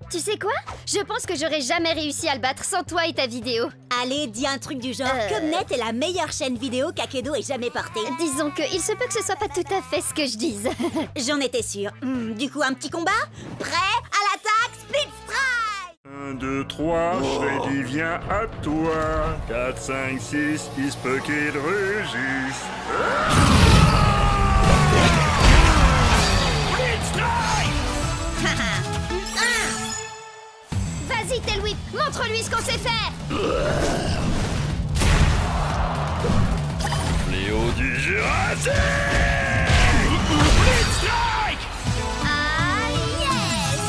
Tu sais quoi? Je pense que j'aurais jamais réussi à le battre sans toi et ta vidéo. Allez, dis un truc du genre. Cubnet est la meilleure chaîne vidéo qu'Akedo ait jamais portée. Disons qu'il se peut que ce soit pas tout à fait ce que je dise. J'en étais sûre. Du coup, un petit combat? Prêt? À l'attaque, Split Strike! 1, 2, 3, Freddy vient à toi. 4, 5, 6, il se peut qu'il rugisse. Vas-y, Tail Whip, montre-lui ce qu'on sait faire. Léo du Jurassique. Ah, yes!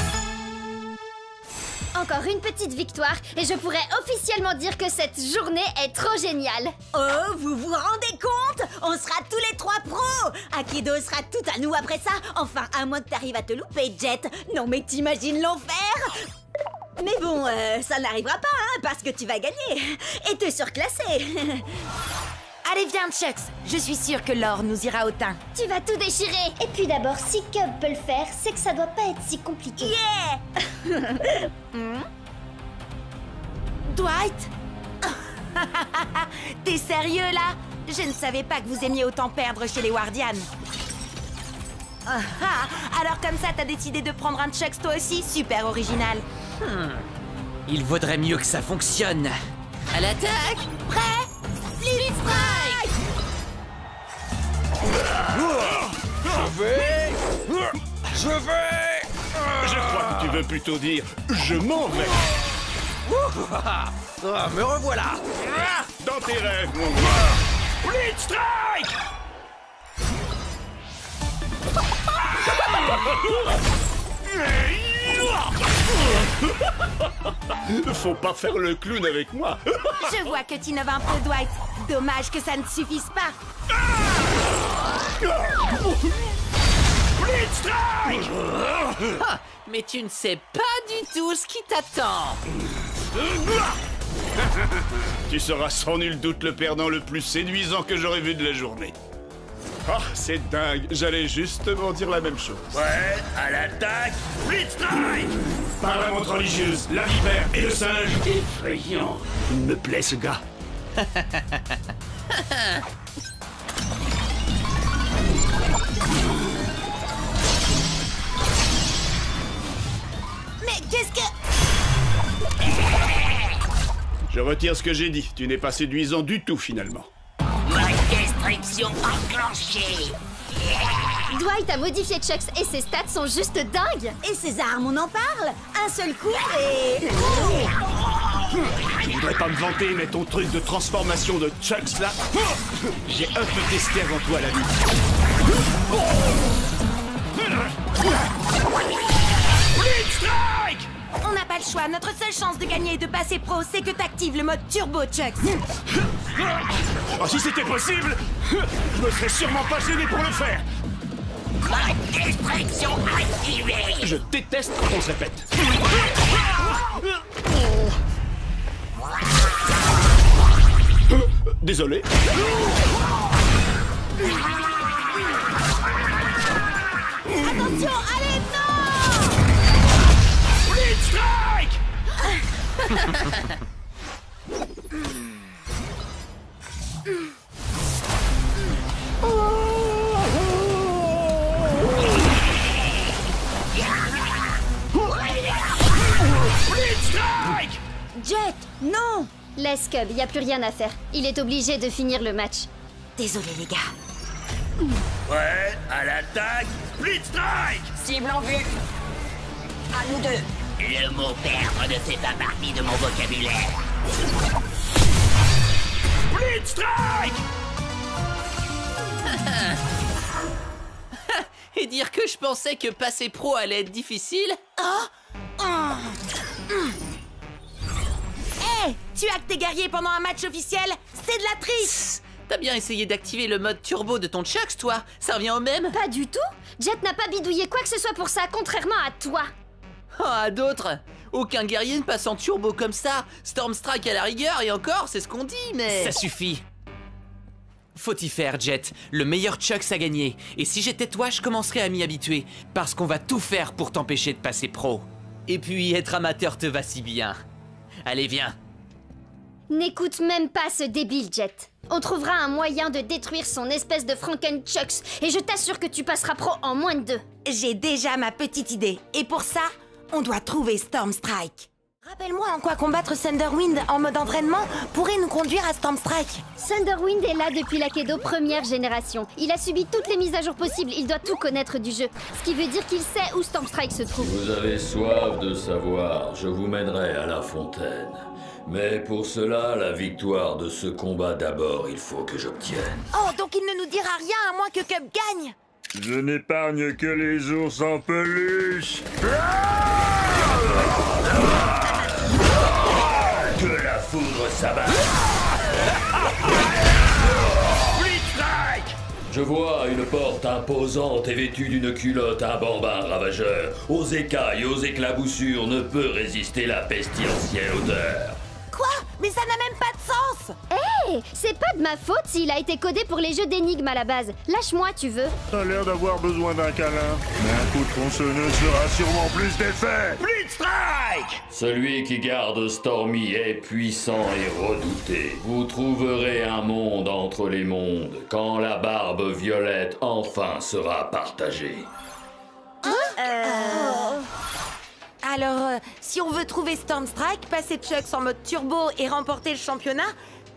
Encore une petite victoire et je pourrais officiellement dire que cette journée est trop géniale. Oh, vous vous rendez compte? On sera tous les 3 pros! Akedo sera tout à nous après ça. Enfin, à moins que t'arrives à te louper, Jet. Non mais t'imagines l'enfer? Mais bon, ça n'arrivera pas, hein, parce que tu vas gagner. Et t'es surclassé. Allez, viens, Chucks. Je suis sûre que l'or nous ira au teint. Tu vas tout déchirer. Et puis d'abord, si Cub peut le faire, c'est que ça doit pas être si compliqué. Yeah! Dwight? T'es sérieux, là? Je ne savais pas que vous aimiez autant perdre chez les Wardians. Alors comme ça, t'as décidé de prendre un Chucks toi aussi? Super original. Il vaudrait mieux que ça fonctionne. À l'attaque! Prêt? Split Strike! Je vais... Je crois que tu veux plutôt dire « je m'en vais ». Me revoilà. Dans tes rêves, mon gars. Split Strike! Faut pas faire le clown avec moi. Je vois que tu innoves un peu, Dwight. Dommage que ça ne suffise pas. Split Strike! Ah, mais tu ne sais pas du tout ce qui t'attend. Tu seras sans nul doute le perdant le plus séduisant que j'aurais vu de la journée. Ah, c'est dingue, j'allais justement dire la même chose. Ouais, à l'attaque, Split Strike! Par la montre religieuse, la vipère et le singe. Effrayant. Il me plaît, ce gars. Mais qu'est-ce que... Je retire ce que j'ai dit. Tu n'es pas séduisant du tout, finalement. Ma destruction enclenchée. Dwight a modifié Chucks et ses stats sont juste dingues. Et ses armes, on en parle? Un seul coup et... Je voudrais pas me vanter, mais ton truc de transformation de Chucks, là... J'ai un peu testé avant toi, la vie. Split Strike! On n'a pas le choix. Notre seule chance de gagner et de passer pro, c'est que t'actives le mode Turbo, Chucks. Oh, si c'était possible, je me serais sûrement pas gêné pour le faire. Ma destruction activée. Je déteste quand on se répète. Désolé. Attention, allez, non! Split Strike! Split Strike! Jet, non! Laisse Cub, y a plus rien à faire. Il est obligé de finir le match. Désolé, les gars. Ouais, à l'attaque, Split Strike! Cible en vue. À nous deux. Le mot perdre ne fait pas partie de mon vocabulaire. Split Strike! Et dire que je pensais que passer pro allait être difficile? Hé, tu hackes tes guerriers pendant un match officiel? C'est de la triche! T'as bien essayé d'activer le mode turbo de ton Chucks, toi? Ça revient au même? Pas du tout. Jet n'a pas bidouillé quoi que ce soit pour ça, contrairement à toi. Oh, à d'autres? Aucun guerrier ne passe en turbo comme ça. Stormstrike à la rigueur, et encore, c'est ce qu'on dit, mais... Ça suffit. Faut y faire, Jet. Le meilleur Chucks a gagné. Et si j'étais toi, je commencerais à m'y habituer. Parce qu'on va tout faire pour t'empêcher de passer pro. Et puis, être amateur te va si bien. Allez, viens. N'écoute même pas ce débile, Jet. On trouvera un moyen de détruire son espèce de Franken-Chucks. Et je t'assure que tu passeras pro en moins de 2. J'ai déjà ma petite idée. Et pour ça, on doit trouver Stormstrike. Rappelle-moi en quoi combattre Thunderwind en mode entraînement pourrait nous conduire à Stormstrike. Thunderwind est là depuis l'Akedo première génération. Il a subi toutes les mises à jour possibles, il doit tout connaître du jeu. Ce qui veut dire qu'il sait où Stormstrike se trouve. Vous avez soif de savoir, je vous mènerai à la fontaine. Mais pour cela, la victoire de ce combat d'abord, il faut que j'obtienne. Oh, donc il ne nous dira rien à moins que Cup gagne. Je n'épargne que les ours en peluche. Que la foudre s'abatte. Je vois une porte imposante et vêtue d'une culotte, un bambin ravageur. Aux écailles, aux éclaboussures, ne peut résister la pestilentielle odeur. Quoi? Mais ça n'a même pas de sens! Hé! C'est pas de ma faute s'il a été codé pour les jeux d'énigmes à la base. Lâche-moi, tu veux? T'as l'air d'avoir besoin d'un câlin. Mais un coup de tronçonneuse fera sûrement plus d'effet. Blitzstrike! Celui qui garde Stormy est puissant et redouté. Vous trouverez un monde entre les mondes quand la barbe violette enfin sera partagée. Alors, si on veut trouver Stormstrike, passer Chucks en mode turbo et remporter le championnat,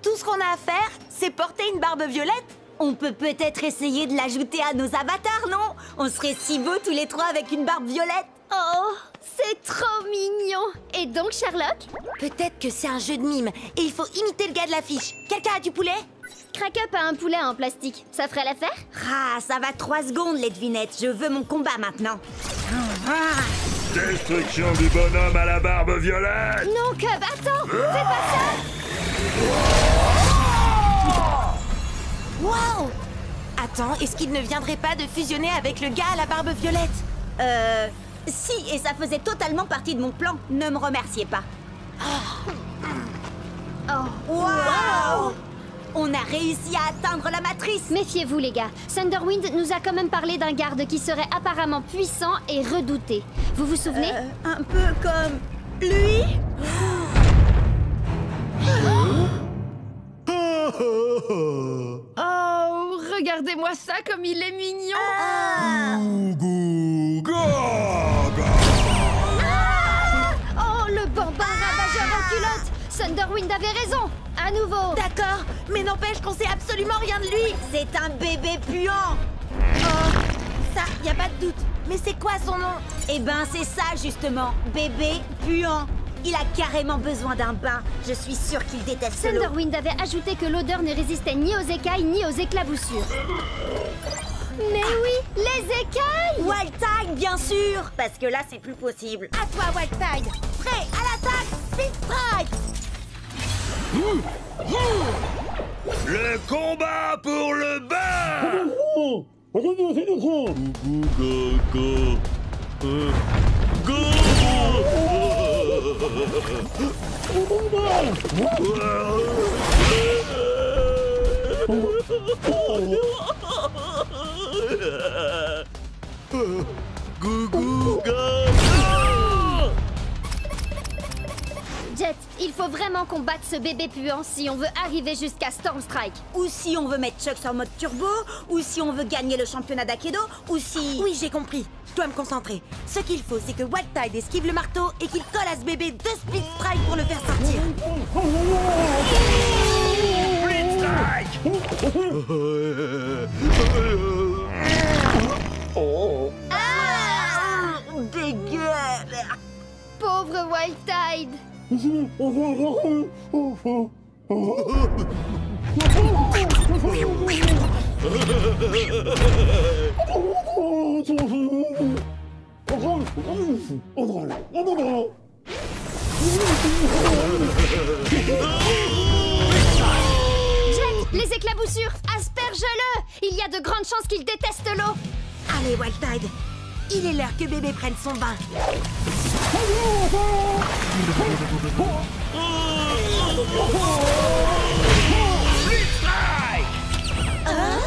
tout ce qu'on a à faire, c'est porter une barbe violette? On peut peut-être essayer de l'ajouter à nos avatars, non? On serait si beaux tous les trois avec une barbe violette. Oh, c'est trop mignon! Et donc, Sherlock? Peut-être que c'est un jeu de mime et il faut imiter le gars de l'affiche. Quelqu'un a du poulet? Crack-up a un poulet en plastique. Ça ferait l'affaire? Ah, ça va 3 secondes, les devinettes. Je veux mon combat maintenant. Destruction du bonhomme à la barbe violette. Non, Cub, attends! Fais pas ça! Wow! Attends, est-ce qu'il ne viendrait pas de fusionner avec le gars à la barbe violette? Si, et ça faisait totalement partie de mon plan. Ne me remerciez pas. Oh! Wow! On a réussi à atteindre la matrice. Méfiez-vous, les gars. Thunderwind nous a quand même parlé d'un garde qui serait apparemment puissant et redouté. Vous vous souvenez? Un peu comme lui. Oh, regardez-moi ça comme il est mignon. Oh, le bambin ravageur en culotte! Thunderwind avait raison! À nouveau! D'accord, mais n'empêche qu'on sait absolument rien de lui. C'est un bébé puant. Oh, ça, y a pas de doute. Mais c'est quoi son nom? Eh ben, c'est ça justement, bébé puant. Il a carrément besoin d'un bain. Je suis sûre qu'il déteste l'eau. Thunderwind avait ajouté que l'odeur ne résistait ni aux écailles ni aux éclaboussures. Mais oui, les écailles! Wildtide, bien sûr. Parce que là, c'est plus possible. À toi, Wildtide. Prêt à l'attaque, Blitzstrike! Le combat pour le bain! Jet, il faut vraiment combattre ce bébé puant si on veut arriver jusqu'à Stormstrike. Ou si on veut mettre Chucks en mode turbo, ou si on veut gagner le championnat d'Akedo, ou si... Oui, j'ai compris. Je dois me concentrer. Ce qu'il faut, c'est que Wildtide esquive le marteau et qu'il colle à ce bébé 2 split strike pour le faire sortir. Ah, dégueu. Pauvre Wildtide. Les éclaboussures, asperge-le! Il y a de grandes chances qu'il déteste l'eau. Allez, Wildtide, il est l'heure que bébé prenne son bain. Hein?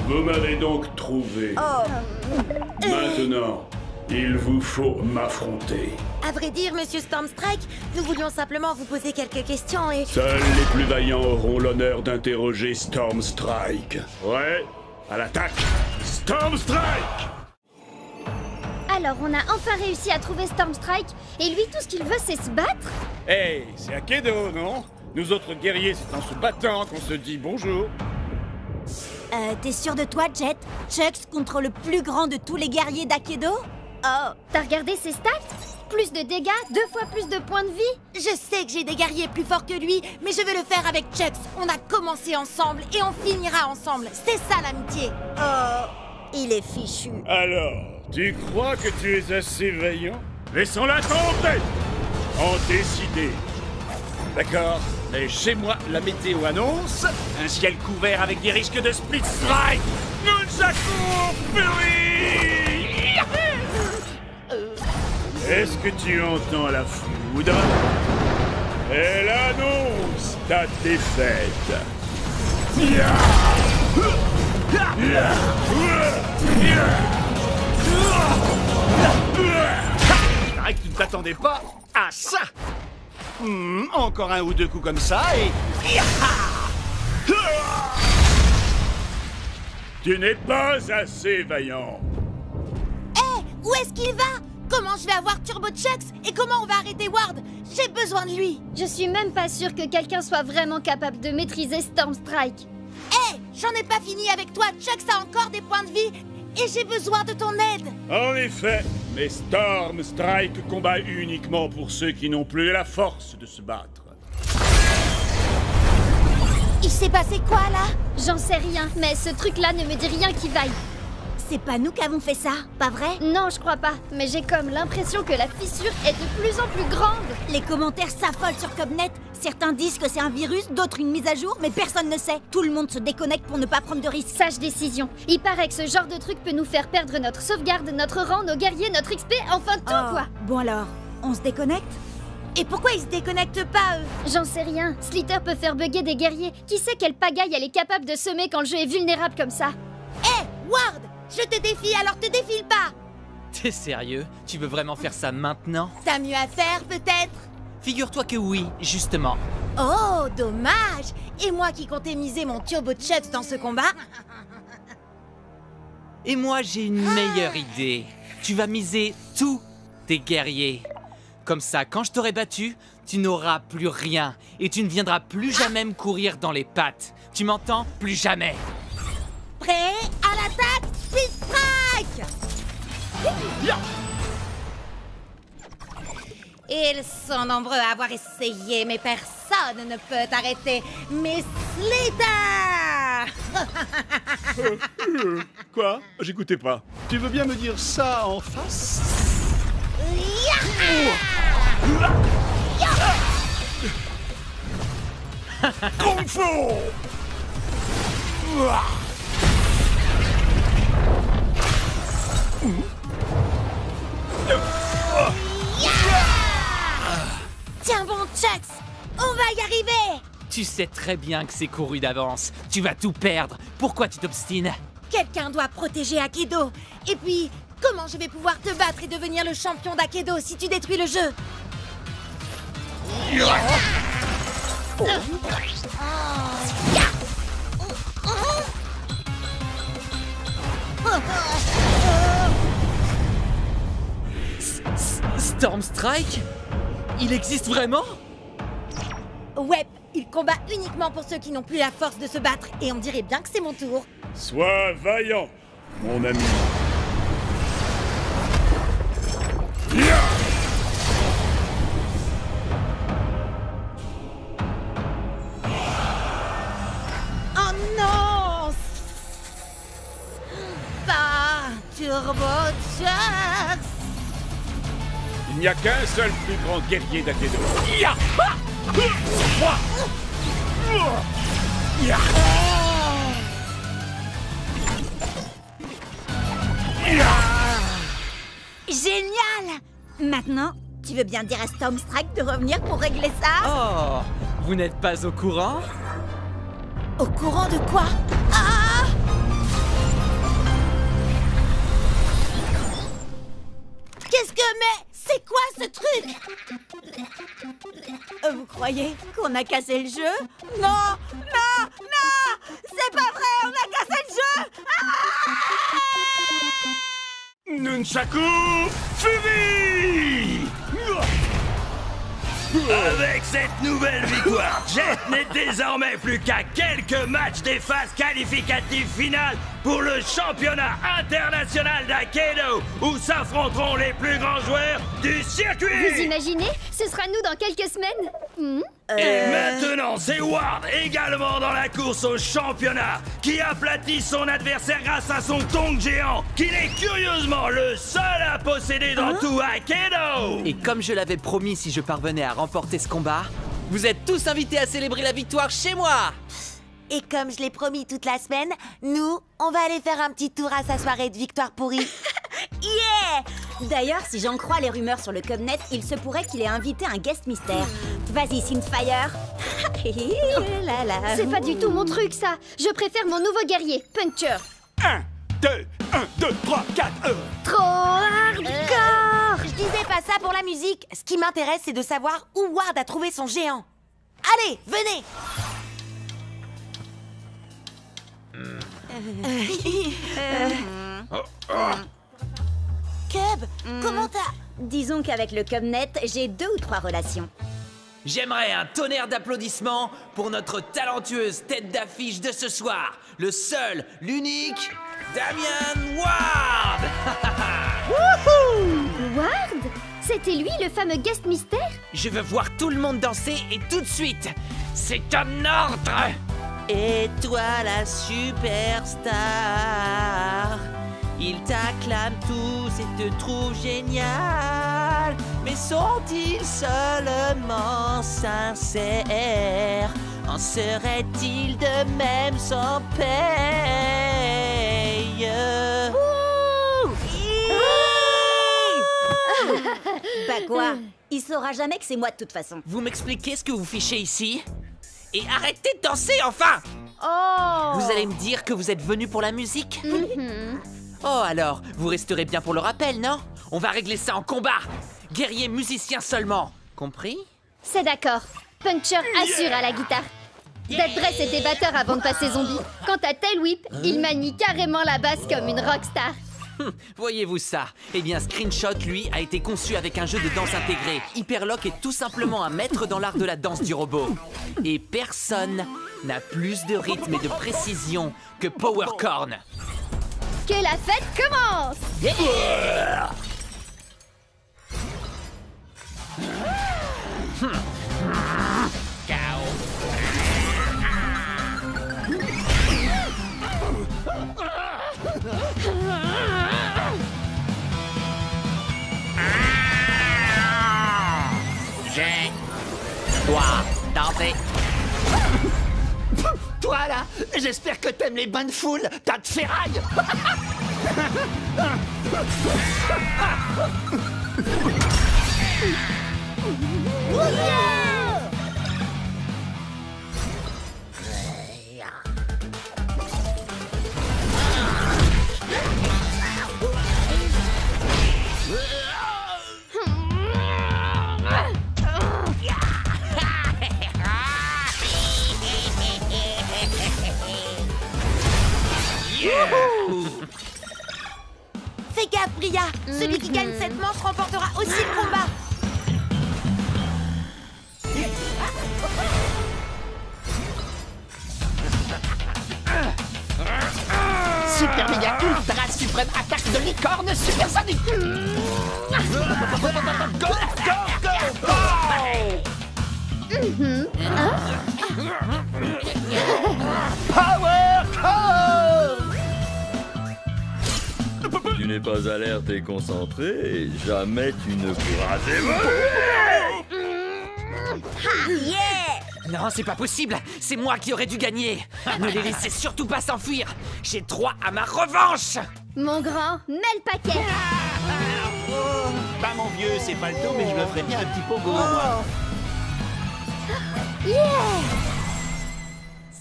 Vous m'avez donc trouvé. Maintenant, il vous faut m'affronter. À vrai dire, Monsieur Stormstrike, nous voulions simplement vous poser quelques questions et... Seuls les plus vaillants auront l'honneur d'interroger Stormstrike. Ouais, à l'attaque, Stormstrike! Alors, on a enfin réussi à trouver Stormstrike, et lui, tout ce qu'il veut, c'est se battre? Hey, c'est Akedo, non? Nous autres guerriers, c'est en se battant qu'on se dit bonjour. T'es sûr de toi, Jet? Chucks contre le plus grand de tous les guerriers d'Akedo? Oh, t'as regardé ses stats? Plus de dégâts, 2 fois plus de points de vie. Je sais que j'ai des guerriers plus forts que lui, mais je vais le faire avec Chucks. On a commencé ensemble et on finira ensemble. C'est ça l'amitié. Oh, il est fichu. Alors, tu crois que tu es assez vaillant? Laissons-la tomber! En décider. D'accord, mais chez moi, la météo annonce un ciel couvert avec des risques de split strike. Nunchaku Fury! Est-ce que tu entends la foudre? Elle annonce ta défaite. Pareil que tu ne t'attendais pas à ça. Encore un ou deux coups comme ça et... Tu n'es pas assez vaillant. Hé, où est-ce qu'il va? Comment je vais avoir Turbo Chucks? Et comment on va arrêter Ward? J'ai besoin de lui. Je suis même pas sûre que quelqu'un soit vraiment capable de maîtriser Stormstrike. Hé, j'en ai pas fini avec toi. Chucks a encore des points de vie et j'ai besoin de ton aide. En effet, mais Stormstrike combat uniquement pour ceux qui n'ont plus la force de se battre. Il s'est passé quoi là? J'en sais rien, mais ce truc-là ne me dit rien qui vaille. C'est pas nous qui avons fait ça, pas vrai? Non, je crois pas, mais j'ai comme l'impression que la fissure est de plus en plus grande. Les commentaires s'affolent sur Cobnet. Certains disent que c'est un virus, d'autres une mise à jour, mais personne ne sait. Tout le monde se déconnecte pour ne pas prendre de risques. Sage décision. Il paraît que ce genre de truc peut nous faire perdre notre sauvegarde, notre rang, nos guerriers, notre XP, enfin tout quoi. Bon alors, on se déconnecte? Et pourquoi ils se déconnectent pas, eux? J'en sais rien. Slither peut faire bugger des guerriers. Qui sait quelle pagaille elle est capable de semer quand le jeu est vulnérable comme ça? Hé, Ward! Je te défie, alors te défile pas! T'es sérieux? Tu veux vraiment faire ça maintenant? T'as mieux à faire, peut-être? Figure-toi que oui, justement. Oh, dommage! Et moi qui comptais miser mon Turbo Chucks dans ce combat? Et moi, j'ai une meilleure idée. Tu vas miser tous tes guerriers. Comme ça, quand je t'aurai battu, tu n'auras plus rien. Et tu ne viendras plus jamais me courir dans les pattes. Tu m'entends? Plus jamais. Prêt? À l'attaque! Speed Strike! Ils sont nombreux à avoir essayé, mais personne ne peut arrêter Miss Slither! Quoi? J'écoutais pas. Tu veux bien me dire ça en face? Kung Fu! Tiens bon, Chucks! On va y arriver! Tu sais très bien que c'est couru d'avance. Tu vas tout perdre. Pourquoi tu t'obstines? Quelqu'un doit protéger Akedo. Et puis, comment je vais pouvoir te battre et devenir le champion d'Akedo si tu détruis le jeu? Stormstrike? Il existe vraiment? Ouais, il combat uniquement pour ceux qui n'ont plus la force de se battre. Et on dirait bien que c'est mon tour. Sois vaillant, mon ami. Turbo Chucks. Il n'y a qu'un seul plus grand guerrier d'Akedo. Ya! Génial! Maintenant, tu veux bien dire à Stormstrike de revenir pour régler ça? Oh, vous n'êtes pas au courant? Au courant de quoi? Ah! Qu'est-ce que... Mais c'est quoi ce truc? Vous croyez qu'on a cassé le jeu? Non! Non! Non! C'est pas vrai! On a cassé le jeu! Nunchaku Fury! Avec cette nouvelle victoire, Jet n'est désormais plus qu'à quelques matchs des phases qualificatives finales pour le championnat international d'Aikido, où s'affronteront les plus grands joueurs du circuit. Vous imaginez? Ce sera nous dans quelques semaines. Et maintenant, c'est Ward, également dans la course au championnat, qui aplatit son adversaire grâce à son tong géant, qu'il est curieusement le seul à posséder dans tout Aikido. Et comme je l'avais promis, si je parvenais à remporter ce combat, vous êtes tous invités à célébrer la victoire chez moi. Et comme je l'ai promis toute la semaine, nous, on va aller faire un petit tour à sa soirée de victoire pourrie. Yeah! D'ailleurs, si j'en crois les rumeurs sur le Cubnet, il se pourrait qu'il ait invité un guest mystère. Vas-y, Synthfire. C'est pas du tout mon truc, ça. Je préfère mon nouveau guerrier, Puncture. 1, 2, 3, 4, Trop hardcore! Je disais pas ça pour la musique. Ce qui m'intéresse, c'est de savoir où Ward a trouvé son géant. Allez, venez! Cub, comment t'as... Disons qu'avec le Cubnet, j'ai 2 ou 3 relations. J'aimerais un tonnerre d'applaudissements pour notre talentueuse tête d'affiche de ce soir, le seul, l'unique, Damian Ward. Ward? C'était lui, le fameux guest mystère? Je veux voir tout le monde danser et tout de suite. C'est un ordre. Et toi la superstar, ils t'acclament tous et te trouvent génial. Mais sont-ils seulement sincères? En serait-il de même sans paye? Bah quoi? Il saura jamais que c'est moi de toute façon. Vous m'expliquez ce que vous fichez ici? Et arrêtez de danser, enfin! Oh! Vous allez me dire que vous êtes venu pour la musique? Oh alors, vous resterez bien pour le rappel, non? On va régler ça en combat! Guerrier musicien seulement, compris? C'est d'accord. Puncture assure à la guitare. Dead Dress était batteur avant de passer zombie. Quant à Tail Whip, il manie carrément la basse comme une rockstar. Voyez-vous ça? Eh bien, Screenshot, lui, a été conçu avec un jeu de danse intégré. Hyperlock est tout simplement un maître dans l'art de la danse du robot. Et personne n'a plus de rythme et de précision que Powercorn. Que la fête commence! J'ai... Toi, danser. Toi là, j'espère que t'aimes les bains de foule, tas de ferraille. Fais gaffe, Bria. Celui qui gagne cette manche remportera aussi le combat. Super méga ultra suprême attaque de licorne supersonique. Go, go, go, go. Power Core. n'es pas alerte et concentré, jamais tu ne pourras évoluer. Ah, yeah! Non, c'est pas possible. C'est moi qui aurais dû gagner. Ne les laissez surtout pas s'enfuir. J'ai droit à ma revanche. Mon grand, mets le paquet. Bah mon vieux, c'est pas le tout, mais je me ferais bien un petit pogo, moi. Yeah!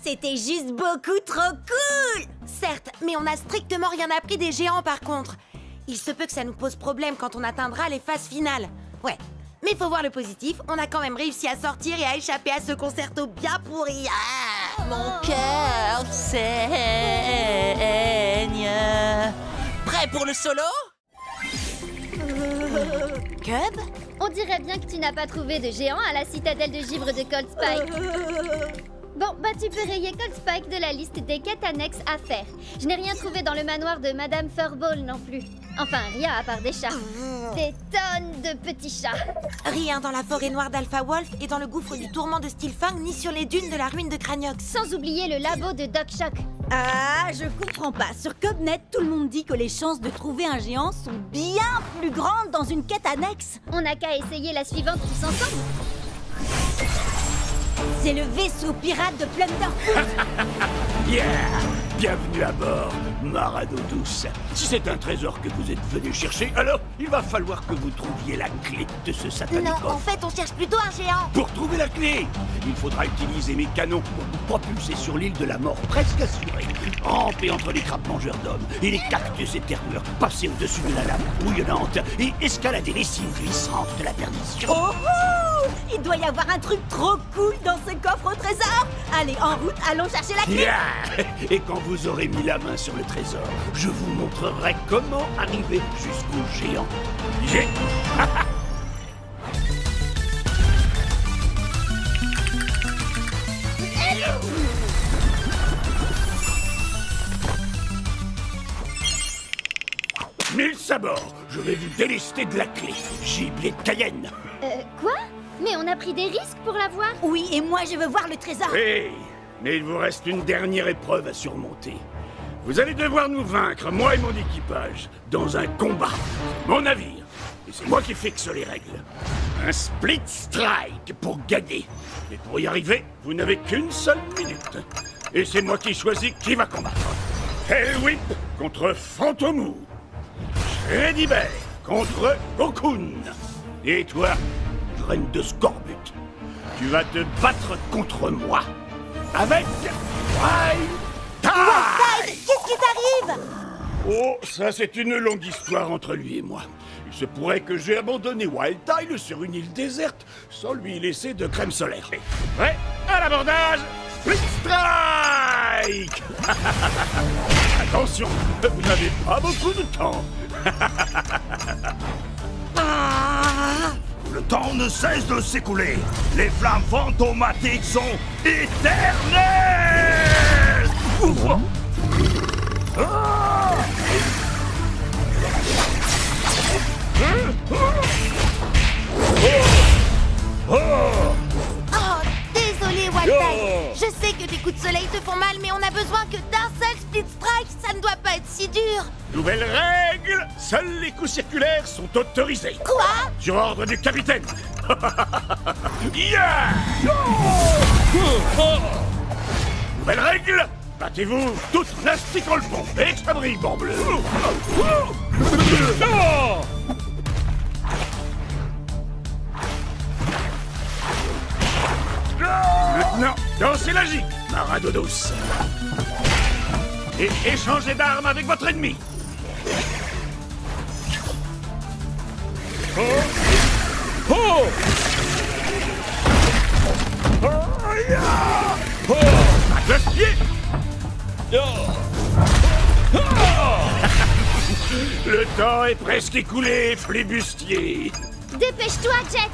C'était juste beaucoup trop cool! Certes, mais on n'a strictement rien appris des géants par contre. Il se peut que ça nous pose problème quand on atteindra les phases finales. Ouais, mais faut voir le positif, on a quand même réussi à sortir et à échapper à ce concerto bien pourri. Ah, Mon cœur saigne. Prêt pour le solo? Cub? On dirait bien que tu n'as pas trouvé de géant à la citadelle de givre de Cold Spike. Bon, bah tu peux rayer Cold Spike de la liste des quêtes annexes à faire. Je n'ai rien trouvé dans le manoir de Madame Furball non plus. Enfin, rien à part des chats. Des tonnes de petits chats. Rien dans la forêt noire d'Alpha Wolf et dans le gouffre du tourment de Steelfang, ni sur les dunes de la ruine de Craniox. Sans oublier le labo de Doc Shock. Ah, je comprends pas. Sur Cubnet, tout le monde dit que les chances de trouver un géant sont bien plus grandes dans une quête annexe. On n'a qu'à essayer la suivante tous ensemble. C'est le vaisseau pirate de Plunderfoot. Yeah! Bienvenue à bord, Marado douce. Si c'est un trésor que vous êtes venu chercher, alors il va falloir que vous trouviez la clé de ce satanique Non, coffre. en fait, on cherche plutôt un géant. Pour trouver la clé, il faudra utiliser mes canons pour vous propulser sur l'île de la mort presque assurée. Ramper entre les crabes mangeurs d'hommes et les cactus éterneurs, passer au-dessus de la lame bouillonnante et escalader les cimes glissantes de la perdition. Oh, oh! Il doit y avoir un truc trop cool dans ce coffre au trésor. Allez, en route, allons chercher la clé. Yeah! Et quand vous aurez mis la main sur le trésor, je vous montrerai comment arriver jusqu'au géant. J'ai... Mille sabords, je vais vous délester de la clé. Gibier de Cayenne. Quoi? Mais on a pris des risques pour l'avoir. Oui, et moi je veux voir le trésor. Oui, mais il vous reste une dernière épreuve à surmonter. Vous allez devoir nous vaincre, moi et mon équipage, dans un combat. Mon navire. Et c'est moi qui fixe les règles. Un split strike pour gagner. Et pour y arriver, vous n'avez qu'une seule minute. Et c'est moi qui choisis qui va combattre. Hellwhip contre Fantomou. Shreddybear contre Cocoon. Et toi, graine de Scorbut, tu vas te battre contre moi avec Wild Tide. Qu'est-ce qui t'arrive? Oh, ça c'est une longue histoire entre lui et moi. Il se pourrait que j'ai abandonné Wild Tide sur une île déserte sans lui laisser de crème solaire. Prêt à l'abordage, Split Strike. Attention, vous n'avez pas beaucoup de temps. Le temps ne cesse de s'écouler. Les flammes fantomatiques sont éternelles. Oh, désolé, Wildtide. Je sais que tes coups de soleil te font mal, mais on a besoin que d'un seul split strike. Ça ne doit pas être si dur. Nouvelle règle, seuls les coups circulaires sont autorisés. Quoi? Sur ordre du capitaine. Yeah! Nouvelle règle, battez-vous toutes nasty dans le fond. Extra-brille, bleu. Maintenant, dansez la gigue, Marado douce. Et échangez d'armes avec votre ennemi. Oh! Oh! Oh! À cloche-pied! Le temps est presque écoulé, flibustier. Dépêche-toi, Jet.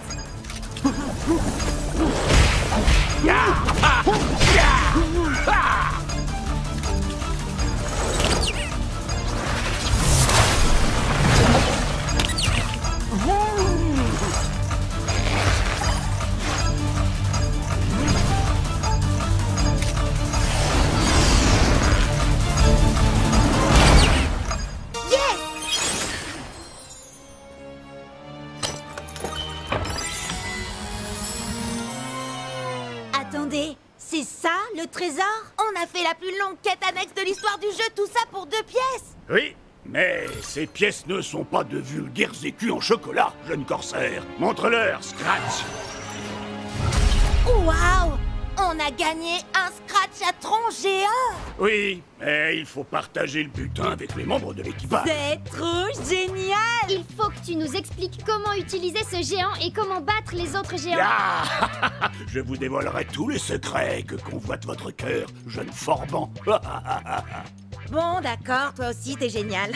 le trésor? On a fait la plus longue quête annexe de l'histoire du jeu, tout ça pour 2 pièces. Oui, mais ces pièces ne sont pas de vulgaires écus en chocolat, jeune corsaire. Montre-leur, Scratch. Waouh! On a gagné un Scratch à tronc géant! Oui, mais il faut partager le butin avec les membres de l'équipage. C'est trop génial! Il faut que tu nous expliques comment utiliser ce géant et comment battre les autres géants. Ah Je vous dévoilerai tous les secrets que convoite votre cœur, jeune forban. Bon, d'accord, toi aussi, t'es génial.